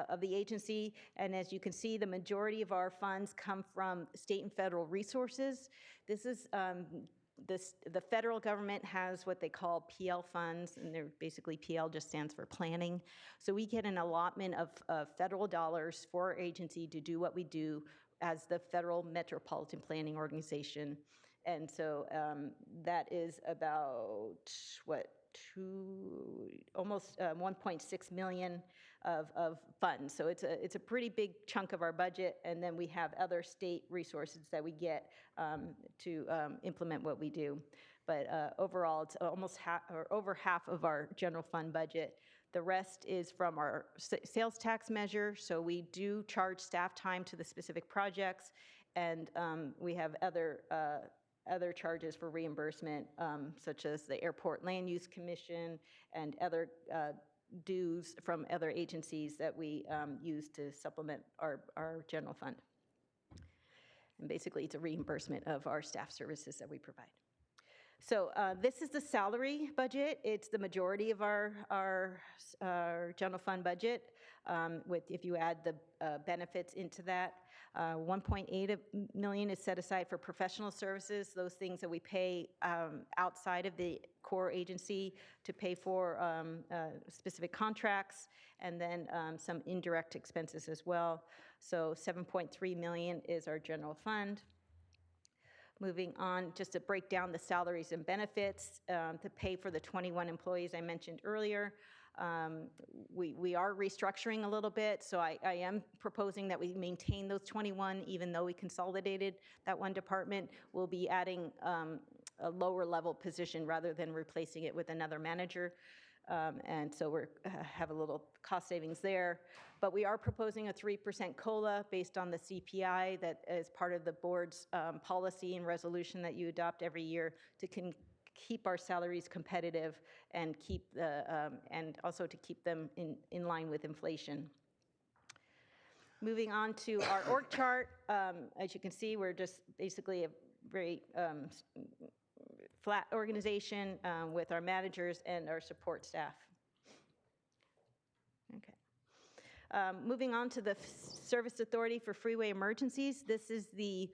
of the agency. And as you can see, the majority of our funds come from state and federal resources. This is the federal government has what they call PL funds, and they're basically PL just stands for planning. So we get an allotment of federal dollars for our agency to do what we do as the Federal Metropolitan Planning Organization. And so that is about, almost 1.6 million of funds. So it's a pretty big chunk of our budget, and then we have other state resources that we get to implement what we do. But overall, it's almost half, or over half of our general fund budget. The rest is from our sales tax measure. So we do charge staff time to the specific projects, and we have other charges for reimbursement, such as the Airport Land Use Commission and other dues from other agencies that we use to supplement our general fund. And basically, it's a reimbursement of our staff services that we provide. So this is the salary budget. It's the majority of our general fund budget. If you add the benefits into that, 1.8 million is set aside for professional services, those things that we pay outside of the core agency to pay for specific contracts, and then some indirect expenses as well. So 7.3 million is our general fund. Moving on, just to break down the salaries and benefits to pay for the 21 employees I mentioned earlier. We are restructuring a little bit, so I am proposing that we maintain those 21, even though we consolidated that one department. We'll be adding a lower level position rather than replacing it with another manager. And so we have a little cost savings there. But we are proposing a 3% COLA based on the CPI that is part of the board's policy and resolution that you adopt every year to keep our salaries competitive and and also to keep them in line with inflation. Moving on to our org chart, as you can see, we're just basically a very flat organization with our managers and our support staff. Okay. Moving on to the Service Authority for Freeway Emergencies. This is the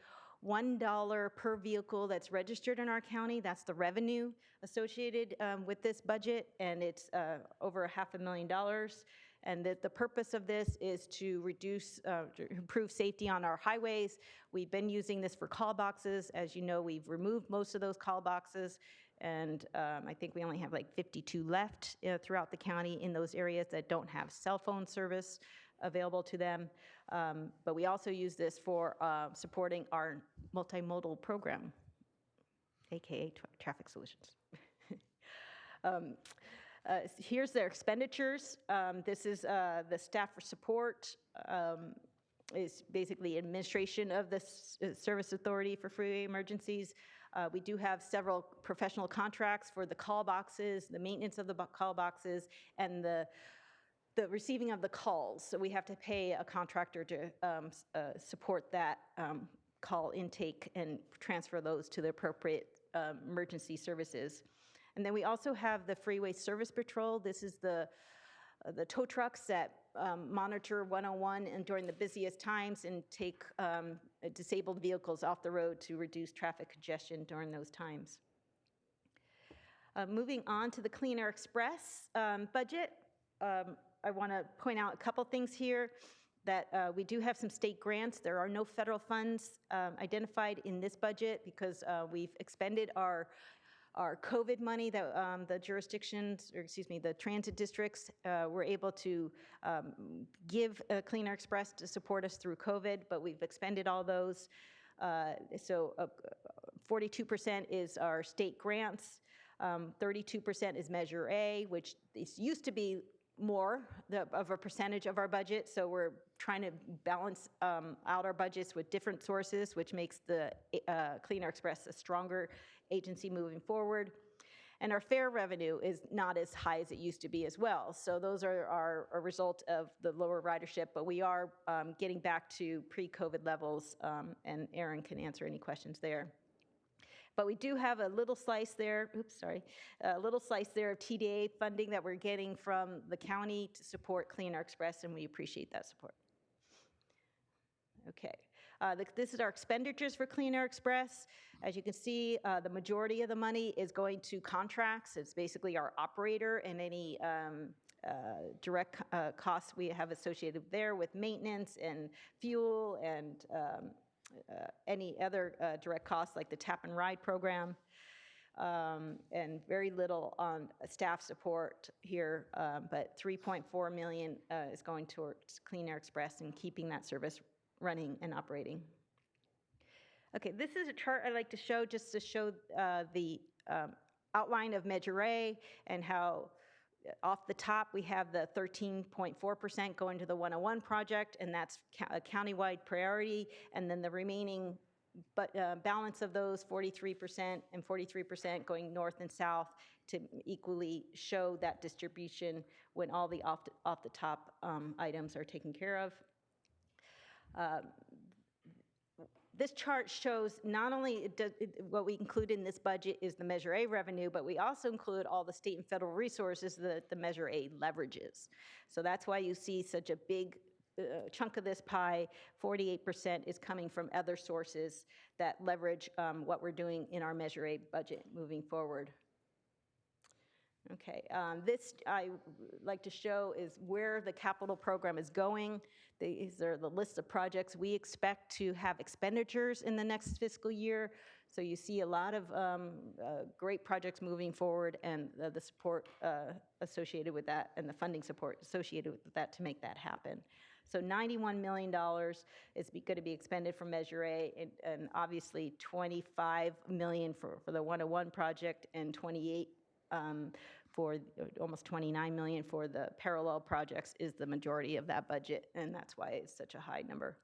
$1 per vehicle that's registered in our county. That's the revenue associated with this budget, and it's over $500,000. And the purpose of this is to improve safety on our highways. We've been using this for call boxes. As you know, we've removed most of those call boxes, and I think we only have like 52 left throughout the county in those areas that don't have cell phone service available to them. But we also use this for supporting our multimodal program, AKA Traffic Solutions. Here's their expenditures. This is the staff for support, is basically administration of the Service Authority for Freeway Emergencies. We do have several professional contracts for the call boxes, the maintenance of the call boxes, and the receiving of the calls. So we have to pay a contractor to support that call intake and transfer those to the appropriate emergency services. And then we also have the Freeway Service Patrol. This is the tow trucks that monitor 101 and during the busiest times and take disabled vehicles off the road to reduce traffic congestion during those times. Moving on to the Clean Air Express budget. I want to point out a couple things here, that we do have some state grants. There are no federal funds identified in this budget because we've expended our COVID money that the jurisdictions, or excuse me, the transit districts were able to give Clean Air Express to support us through COVID, but we've expended all those. So 42% is our state grants, 32% is Measure A, which used to be more of a percentage of our budget, so we're trying to balance out our budgets with different sources, which makes the Clean Air Express a stronger agency moving forward. And our fare revenue is not as high as it used to be as well, so those are a result of the lower ridership, but we are getting back to pre-COVID levels, and Aaron can answer any questions there. But we do have a little slice there, a little slice there of TDA funding that we're getting from the county to support Clean Air Express, and we appreciate that support. Okay, this is our expenditures for Clean Air Express. As you can see, the majority of the money is going to contracts. It's basically our operator and any direct costs we have associated there with maintenance and fuel and any other direct costs like the tap and ride program, and very little on staff support here, but $3.4 million is going towards Clean Air Express and keeping that service running and operating. Okay, this is a chart I like to show just to show the outline of Measure A and how off the top we have the 13.4% going to the 101 project, and that's a countywide priority, and then the remaining balance of those 43% and 43% going north and south to equally show that distribution when all the off the top items are taken care of. This chart shows not only what we include in this budget is the Measure A revenue, but we also include all the state and federal resources that the Measure A leverages. So that's why you see such a big chunk of this pie. 48% is coming from other sources that leverage what we're doing in our Measure A budget moving forward. Okay, this I like to show is where the capital program is going. These are the list of projects we expect to have expenditures in the next fiscal year. So you see a lot of great projects moving forward, and the support associated with that, and the funding support associated with that to make that happen. So $91 million is going to be expended from Measure A, and obviously $25 million for the 101 project, and 28 for almost $29 million for the parallel projects is the majority of that budget, and that's why it's such a high number.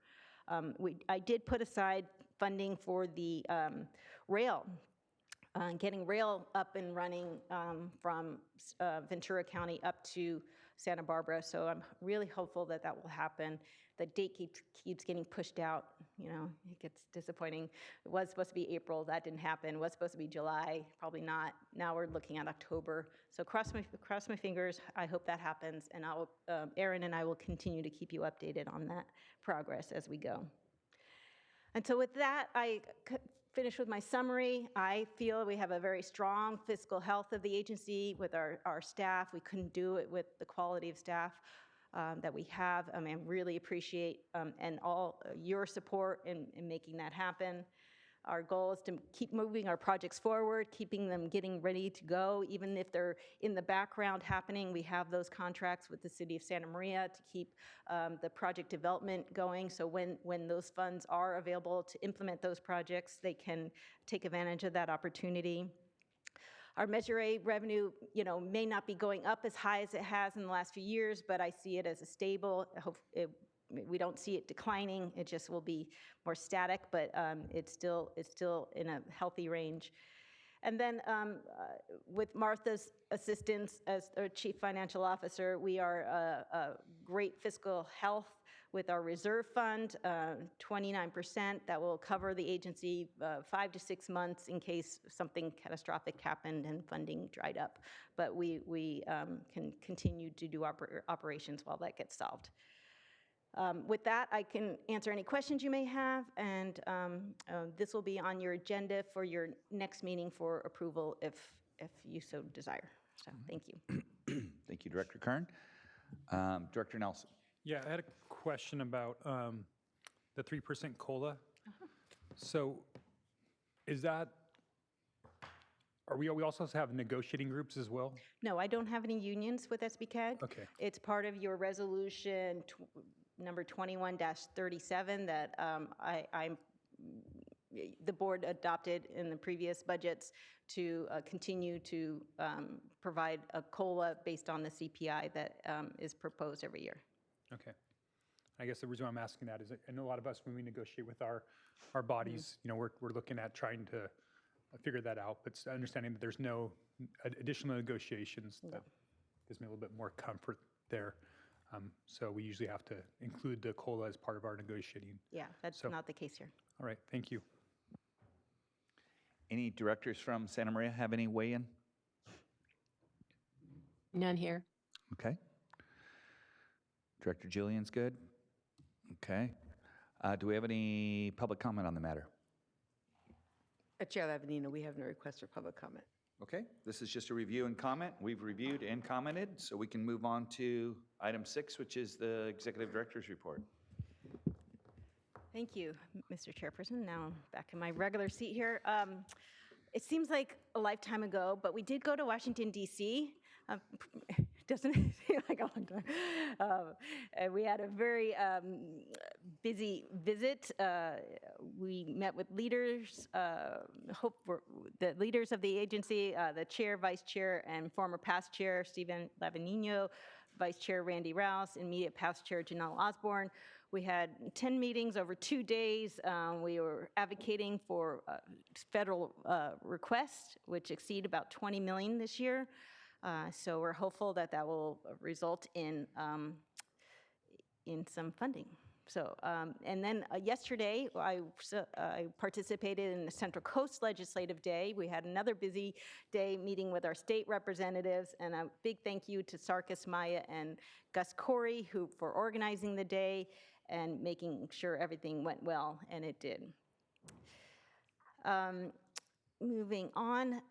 I did put aside funding for the rail, getting rail up and running from Ventura County up to Santa Barbara. So I'm really hopeful that that will happen. The date keeps getting pushed out. You know, it gets disappointing. It was supposed to be April. That didn't happen. It was supposed to be July. Probably not. Now we're looking at October. So cross my fingers. I hope that happens. And Aaron and I will continue to keep you updated on that progress as we go. And so with that, I finish with my summary. I feel we have a very strong fiscal health of the agency with our staff. We couldn't do it with the quality of staff that we have. I really appreciate and all your support in making that happen. Our goal is to keep moving our projects forward, keeping them getting ready to go. Even if they're in the background happening, we have those contracts with the City of Santa Maria to keep the project development going. So when those funds are available to implement those projects, they can take advantage of that opportunity. Our Measure A revenue, may not be going up as high as it has in the last few years, but I see it as a stable. We don't see it declining. It just will be more static, but it's still in a healthy range. And then with Martha's assistance as our Chief Financial Officer, we are a great fiscal health with our reserve fund, 29%. That will cover the agency 5 to 6 months in case something catastrophic happened and funding dried up. But we can continue to do operations while that gets solved. With that, I can answer any questions you may have, and this will be on your agenda for your next meeting for approval if you so desire. So thank you. Thank you, Director Kern. Director Nelson. Yeah, I had a question about the 3% COLA. So is that, we also have negotiating groups as well? No, I don't have any unions with SBCAG. Okay. It's part of your resolution number 21-37 that the board adopted in the previous budgets to continue to provide a COLA based on the CPI that is proposed every year. Okay. I guess the reason why I'm asking that is I know a lot of us, when we negotiate with our bodies, we're looking at trying to figure that out, but understanding that there's no additional negotiations, that gives me a little bit more comfort there. So we usually have to include the COLA as part of our negotiating. Yeah, that's not the case here. All right, thank you. Any directors from Santa Maria have any weigh-in? None here. Okay. Director Julian's good? Okay. Do we have any public comment on the matter? Chair Lavanina, we have no request for public comment. Okay, this is just a review and comment. We've reviewed and commented, so we can move on to item 6, which is the Executive Director's Report. Thank you, Mr. Chairperson. Now I'm back in my regular seat here. It seems like a lifetime ago, but we did go to Washington, D.C. Doesn't it seem like a long time? And we had a very busy visit. We met with leaders, the leaders of the agency, the chair, vice chair, and former past chair, Stephen Lavanino, vice chair, Randy Rouse, immediate past chair, Janelle Osborne. We had 10 meetings over 2 days. We were advocating for federal requests, which exceed about $20 million this year. So we're hopeful that that will result in some funding. So, and then yesterday, I participated in the Central Coast Legislative Day. We had another busy day meeting with our state representatives, and a big thank you to Sarkis Maya and Gus Corey for organizing the day and making sure everything went well, and it did. Moving on,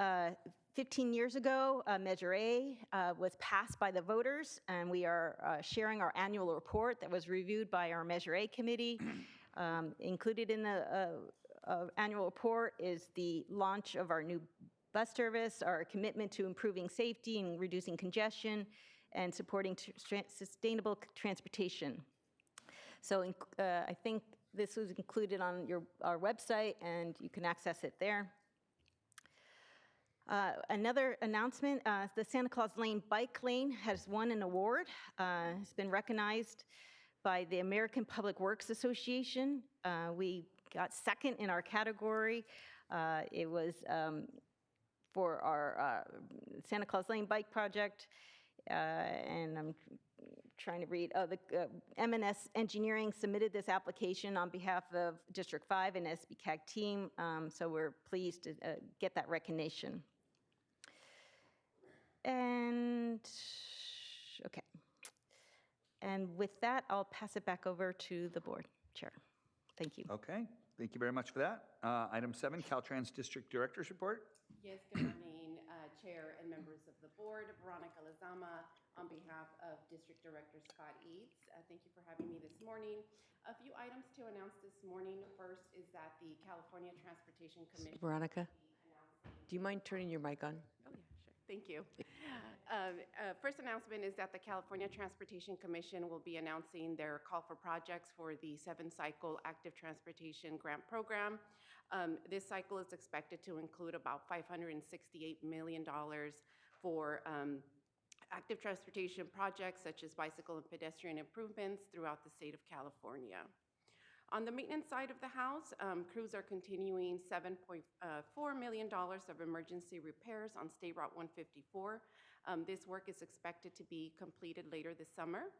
15 years ago, Measure A was passed by the voters, and we are sharing our annual report that was reviewed by our Measure A committee. Included in the annual report is the launch of our new bus service, our commitment to improving safety and reducing congestion, and supporting sustainable transportation. So I think this was included on our website, and you can access it there. Another announcement, the Santa Claus Lane Bike Lane has won an award. It's been recognized by the American Public Works Association. We got second in our category. It was for our Santa Claus Lane Bike Project, and I'm trying to read. The M&S Engineering submitted this application on behalf of District 5 and SBCAG team, so we're pleased to get that recognition. And, okay. And with that, I'll pass it back over to the board chair. Thank you. Okay, thank you very much for that. Item 7, Caltrans District Director's Report. Yes, good morning, Chair and members of the board. Veronica Lazama on behalf of District Director Scott Eads. Thank you for having me this morning. A few items to announce this morning. First is that the California Transportation Commission. Veronica, do you mind turning your mic on? Oh, yeah, sure. Thank you. First announcement is that the California Transportation Commission will be announcing their call for projects for the 7-cycle active transportation grant program. This cycle is expected to include about $568 million for active transportation projects such as bicycle and pedestrian improvements throughout the state of California. On the maintenance side of the house, crews are continuing $7.4 million of emergency repairs on State Route 154. This work is expected to be completed later this summer.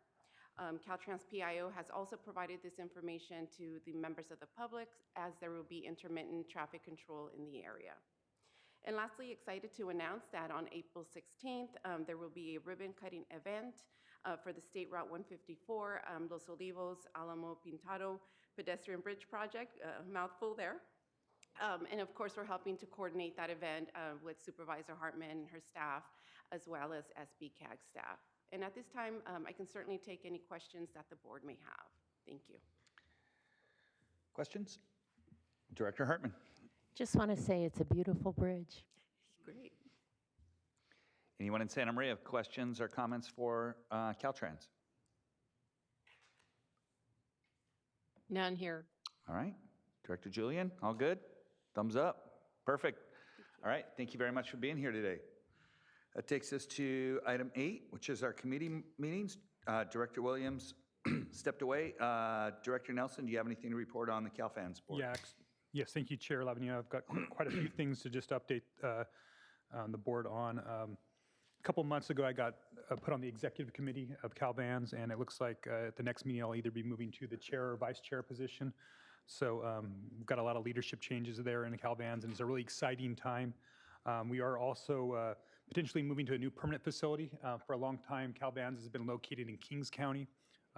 Caltrans PIO has also provided this information to the members of the public as there will be intermittent traffic control in the area. And lastly, excited to announce that on April 16th, there will be a ribbon cutting event for the State Route 154, Los Olivos Alamo Pintado pedestrian bridge project, mouthful there. And of course, we're helping to coordinate that event with Supervisor Hartman and her staff, as well as SBCAG staff. And at this time, I can certainly take any questions that the board may have. Thank you. Questions? Director Hartman. Just want to say it's a beautiful bridge. Great. Anyone in Santa Maria have questions or comments for Caltrans? None here. All right. Director Julian, all good? Thumbs up. Perfect. All right. Thank you very much for being here today. That takes us to item 8, which is our committee meetings. Director Williams stepped away. Director Nelson, do you have anything to report on the CalFans board? Yeah, yes, thank you, Chair Lavigno. I've got quite a few things to just update the board on. A couple months ago, I got put on the executive committee of CalVans, and it looks like at the next meeting, I'll either be moving to the chair or vice chair position. So we've got a lot of leadership changes there in CalVans, and it's a really exciting time. We are also potentially moving to a new permanent facility. For a long time, CalVans has been located in Kings County.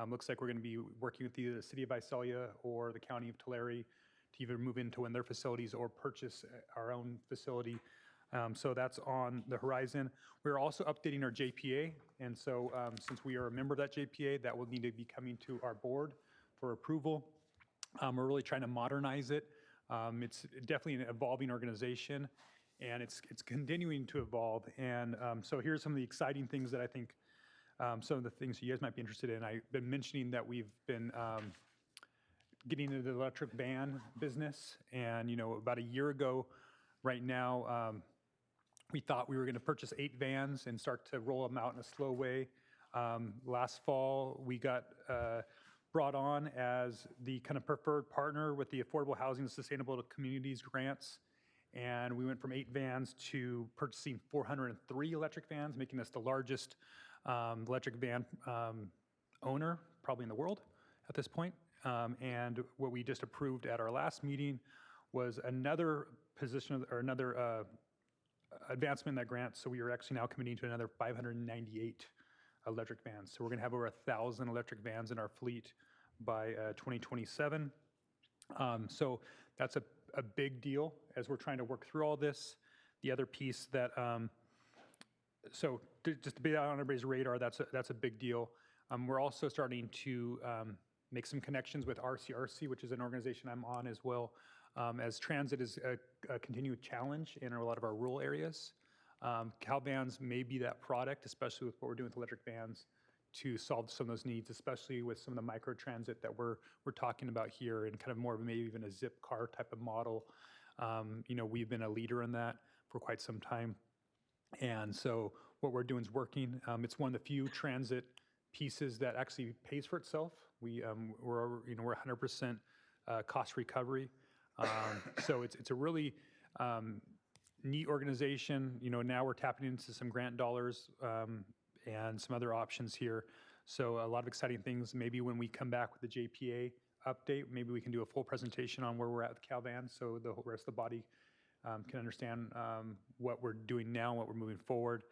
Looks like we're going to be working with either the city of Visalia or the county of Tulare to either move into one of their facilities or purchase our own facility. So that's on the horizon. We're also updating our JPA, and so since we are a member of that JPA, that will need to be coming to our board for approval. We're really trying to modernize it. It's definitely an evolving organization, and it's continuing to evolve. And so here's some of the exciting things that I think, some of the things you guys might be interested in. I've been mentioning that we've been getting into the electric van business, and about a year ago right now, we thought we were going to purchase 8 vans and start to roll them out in a slow way. Last fall, we got brought on as the kind of preferred partner with the Affordable Housing and Sustainable Communities grants. And we went from 8 vans to purchasing 403 electric vans, making us the largest electric van owner probably in the world at this point. And what we just approved at our last meeting was another position or another advancement in that grant. So we are actually now committing to another 598 electric vans. So we're going to have over 1,000 electric vans in our fleet by 2027. So that's a big deal as we're trying to work through all this. The other piece that, just to be on everybody's radar, that's a big deal. We're also starting to make some connections with RCRC, which is an organization I'm on as well, as transit is a continued challenge in a lot of our rural areas. Cal vans may be that product, especially with what we're doing with electric vans, to solve some of those needs, especially with some of the micro transit that we're talking about here, and kind of more of maybe even a zip car type of model. We've been a leader in that for quite some time. And so what we're doing is working. It's one of the few transit pieces that actually pays for itself. We're 100% cost recovery. So it's a really neat organization. Now we're tapping into some grant dollars and some other options here. So a lot of exciting things. Maybe when we come back with the JPA update, maybe we can do a full presentation on where we're at with CalVan, so the rest of the body can understand what we're doing now and what we're moving forward.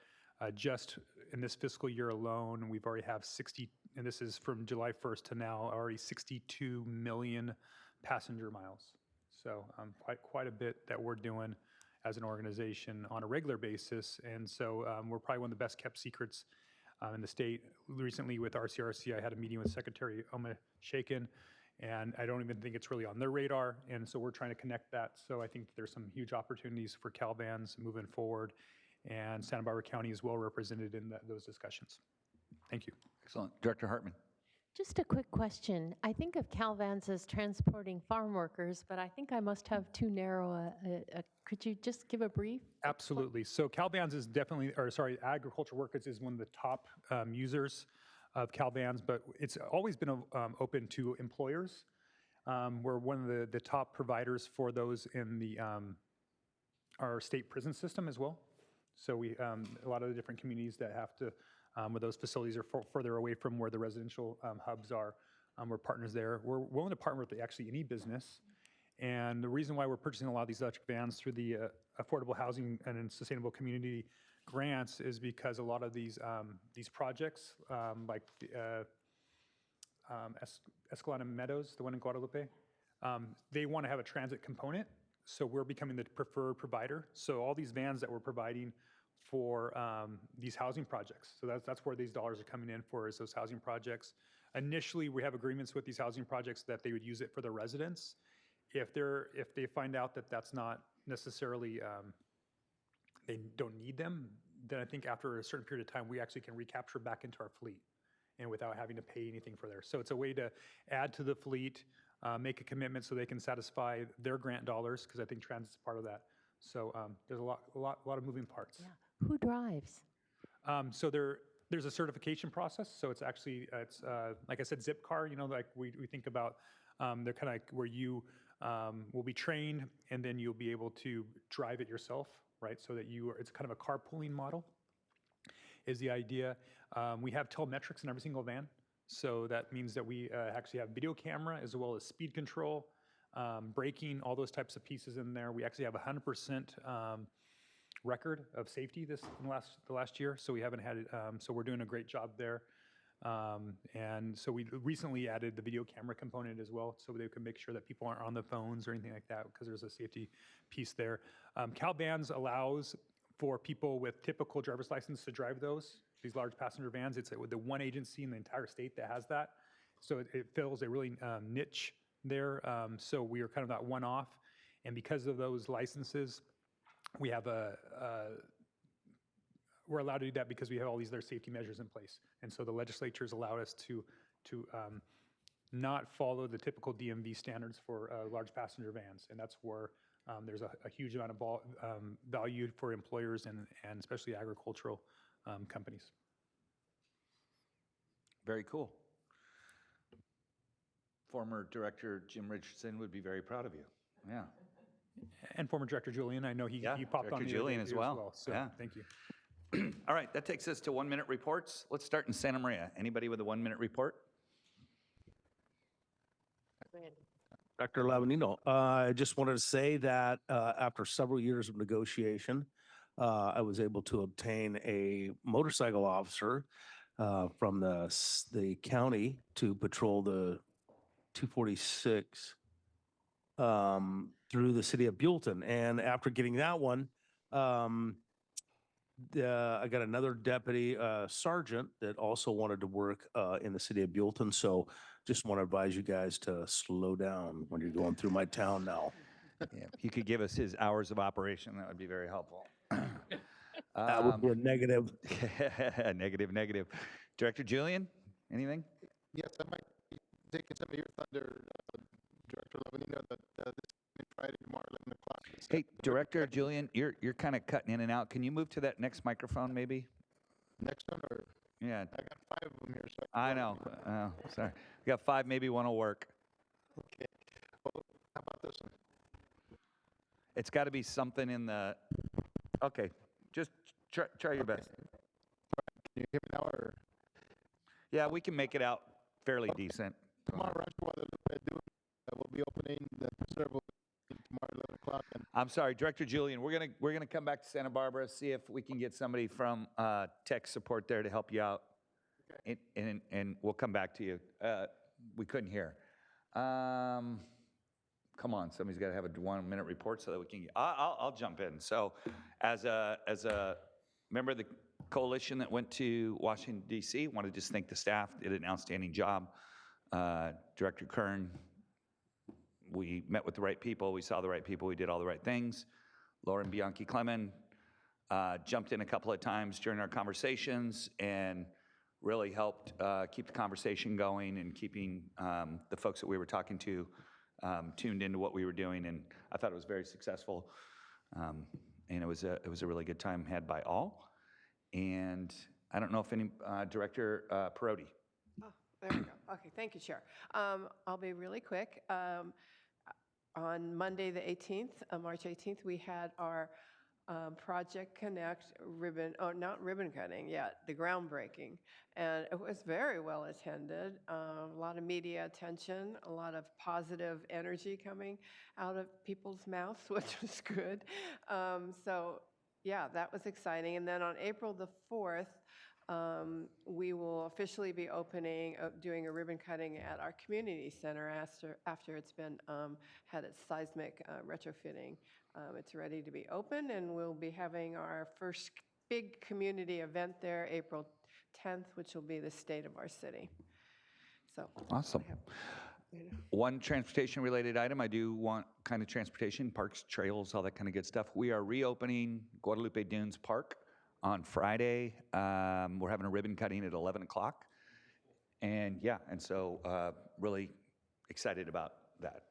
Just in this fiscal year alone, we've already have 60, and this is from July 1st to now, already 62 million passenger miles. So quite a bit that we're doing as an organization on a regular basis. And so we're probably one of the best kept secrets in the state. Recently with RCRC, I had a meeting with Secretary Oma Shaken, and I don't even think it's really on their radar. And so we're trying to connect that. So I think there's some huge opportunities for CalVans moving forward, and Santa Barbara County is well represented in those discussions. Thank you. Excellent. Director Hartman. Just a quick question. I think of CalVans as transporting farm workers, but I think I must have too narrow could you just give a brief? Absolutely. So CalVans is definitely, agriculture workers is one of the top users of CalVans, but it's always been open to employers. We're one of the top providers for those in our state prison system as well. So we a lot of the different communities that have to, where those facilities are further away from where the residential hubs are, we're partners there. We're willing to partner with actually any business. And the reason why we're purchasing a lot of these electric vans through the Affordable Housing and Sustainable Community grants is because a lot of these projects, like Escalante Meadows, the one in Guadalupe, they want to have a transit component. So we're becoming the preferred provider. So all these vans that we're providing for these housing projects. So that's where these dollars are coming in for, is those housing projects. Initially, we have agreements with these housing projects that they would use it for their residents. If they find out that that's not necessarily, they don't need them, then I think after a certain period of time, we actually can recapture back into our fleet, and without having to pay anything for there. So it's a way to add to the fleet, make a commitment so they can satisfy their grant dollars, because I think transit's part of that. So there's a lot of moving parts. Yeah. Who drives? So there's a certification process. So it's actually, like I said, zip car, like we think about, they're kind of like where you will be trained, and then you'll be able to drive it yourself, right? So that it's kind of a carpooling model is the idea. We have telemetrics in every single van. So that means that we actually have video camera as well as speed control, braking, all those types of pieces in there. We actually have 100% record of safety the last year. So we haven't had it, so we're doing a great job there. And so we recently added the video camera component as well, so they can make sure that people aren't on the phones or anything like that, because there's a safety piece there. CalVans allows for people with typical driver's license to drive these large passenger vans. It's the one agency in the entire state that has that. So it fills a really niche there. So we are kind of that one-off. And because of those licenses, we have we're allowed to do that because we have all these other safety measures in place. And so the legislatures allowed us to not follow the typical DMV standards for large passenger vans. And that's where there's a huge amount of value for employers and especially agricultural companies. Very cool. Former Director Jim Richardson would be very proud of you. Yeah. And former Director Julian, I know he popped Director on the Julian as well. So yeah. Thank you. All right, that takes us to 1-minute reports. Let's start in Santa Maria. Anybody with a 1-minute report? Dr. Lavanino, I just wanted to say that after several years of negotiation, I was able to obtain a motorcycle officer from the county to patrol the 246 through the city of Buellton. And after getting that one, I got another deputy sergeant that also wanted to work in the city of Buellton. So just want to advise you guys to slow down when you're going through my town now. Yeah, if you could give us his hours of operation, that would be very helpful. That would be a negative. Negative. Director Julian, anything? Yes, I might be taking some of your thunder, Director Lavanino, that this coming Friday, tomorrow, 11 o'clock. Hey, Director Julian, you're kind of cutting in and out. Can you move to that next microphone, maybe? Next one, or Yeah, I got 5 of them here. So I know. Sorry. We got 5, maybe one will work. Okay. Well, how about this one? It's got to be something in the, okay, just try your best. Can you hear me now, or? Yeah, we can make it out fairly decent. Tomorrow, Rancho Guadalupe, will be opening the preserve will be tomorrow, 11 o'clock. And I'm sorry, Director Julian, we're gonna come back to Santa Barbara, see if we can get somebody from tech support there to help you out. Okay. And we'll come back to you. We couldn't hear. Come on, somebody's got to have a 1-minute report so that we can. I'll jump in. So, as a member of the coalition that went to Washington D.C., want to just thank the staff. Did an outstanding job. Director Kern, we met with the right people. We saw the right people. We did all the right things. Lauren Bianchi Clemen jumped in a couple of times during our conversations and really helped keep the conversation going and keeping the folks that we were talking to tuned into what we were doing, and I thought it was very successful. And it was a really good time had by all. And I don't know if any Director Perotti. Oh, there we go. Okay, thank you, Chair. I'll be really quick. On Monday, the 18th, March 18th, we had our Project Connect ribbon, not ribbon cutting yet, the groundbreaking. And it was very well attended, a lot of media attention, a lot of positive energy coming out of people's mouths, which was good. So yeah, that was exciting. And then on April the 4th, we will officially be opening, doing a ribbon cutting at our community center after it's been had its seismic retrofitting. It's ready to be open, and we'll be having our first big community event there April 10th, which will be the state of our city. So Awesome. One transportation-related item, I do want kind of transportation, parks, trails, all that kind of good stuff. We are reopening Guadalupe Dunes Park on Friday. We're having a ribbon cutting at 11 o'clock. And yeah, and so really excited about that.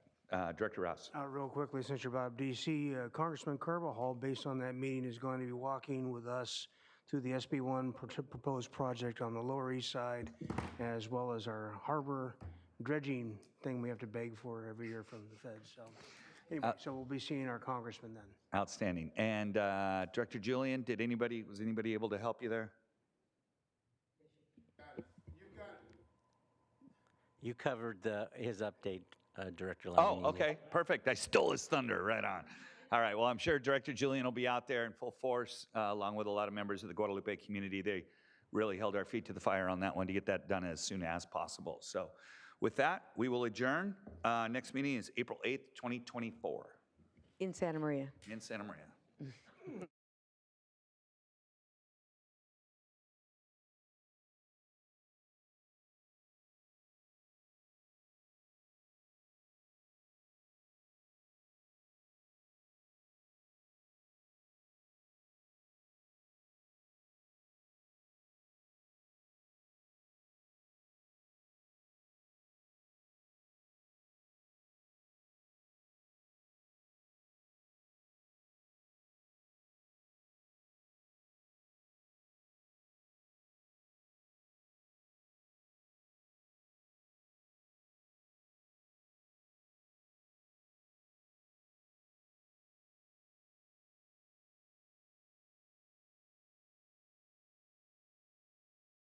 Director Rouse. Real quickly, since you're about DC, Congressman Carbajal, based on that meeting, is going to be walking with us through the SB1 proposed project on the Lower East Side, as well as our harbor dredging thing we have to beg for every year from the feds. So anyway, so we'll be seeing our congressman then. Outstanding. And Director Julian, was anybody able to help you there? You covered his update, Director Lavanino. Oh, okay, perfect. I stole his thunder, right on. All right, well, I'm sure Director Julian will be out there in full force, along with a lot of members of the Guadalupe community. They really held our feet to the fire on that one to get that done as soon as possible. So with that, we will adjourn. Next meeting is April 8th, 2024. In Santa Maria. In Santa Maria.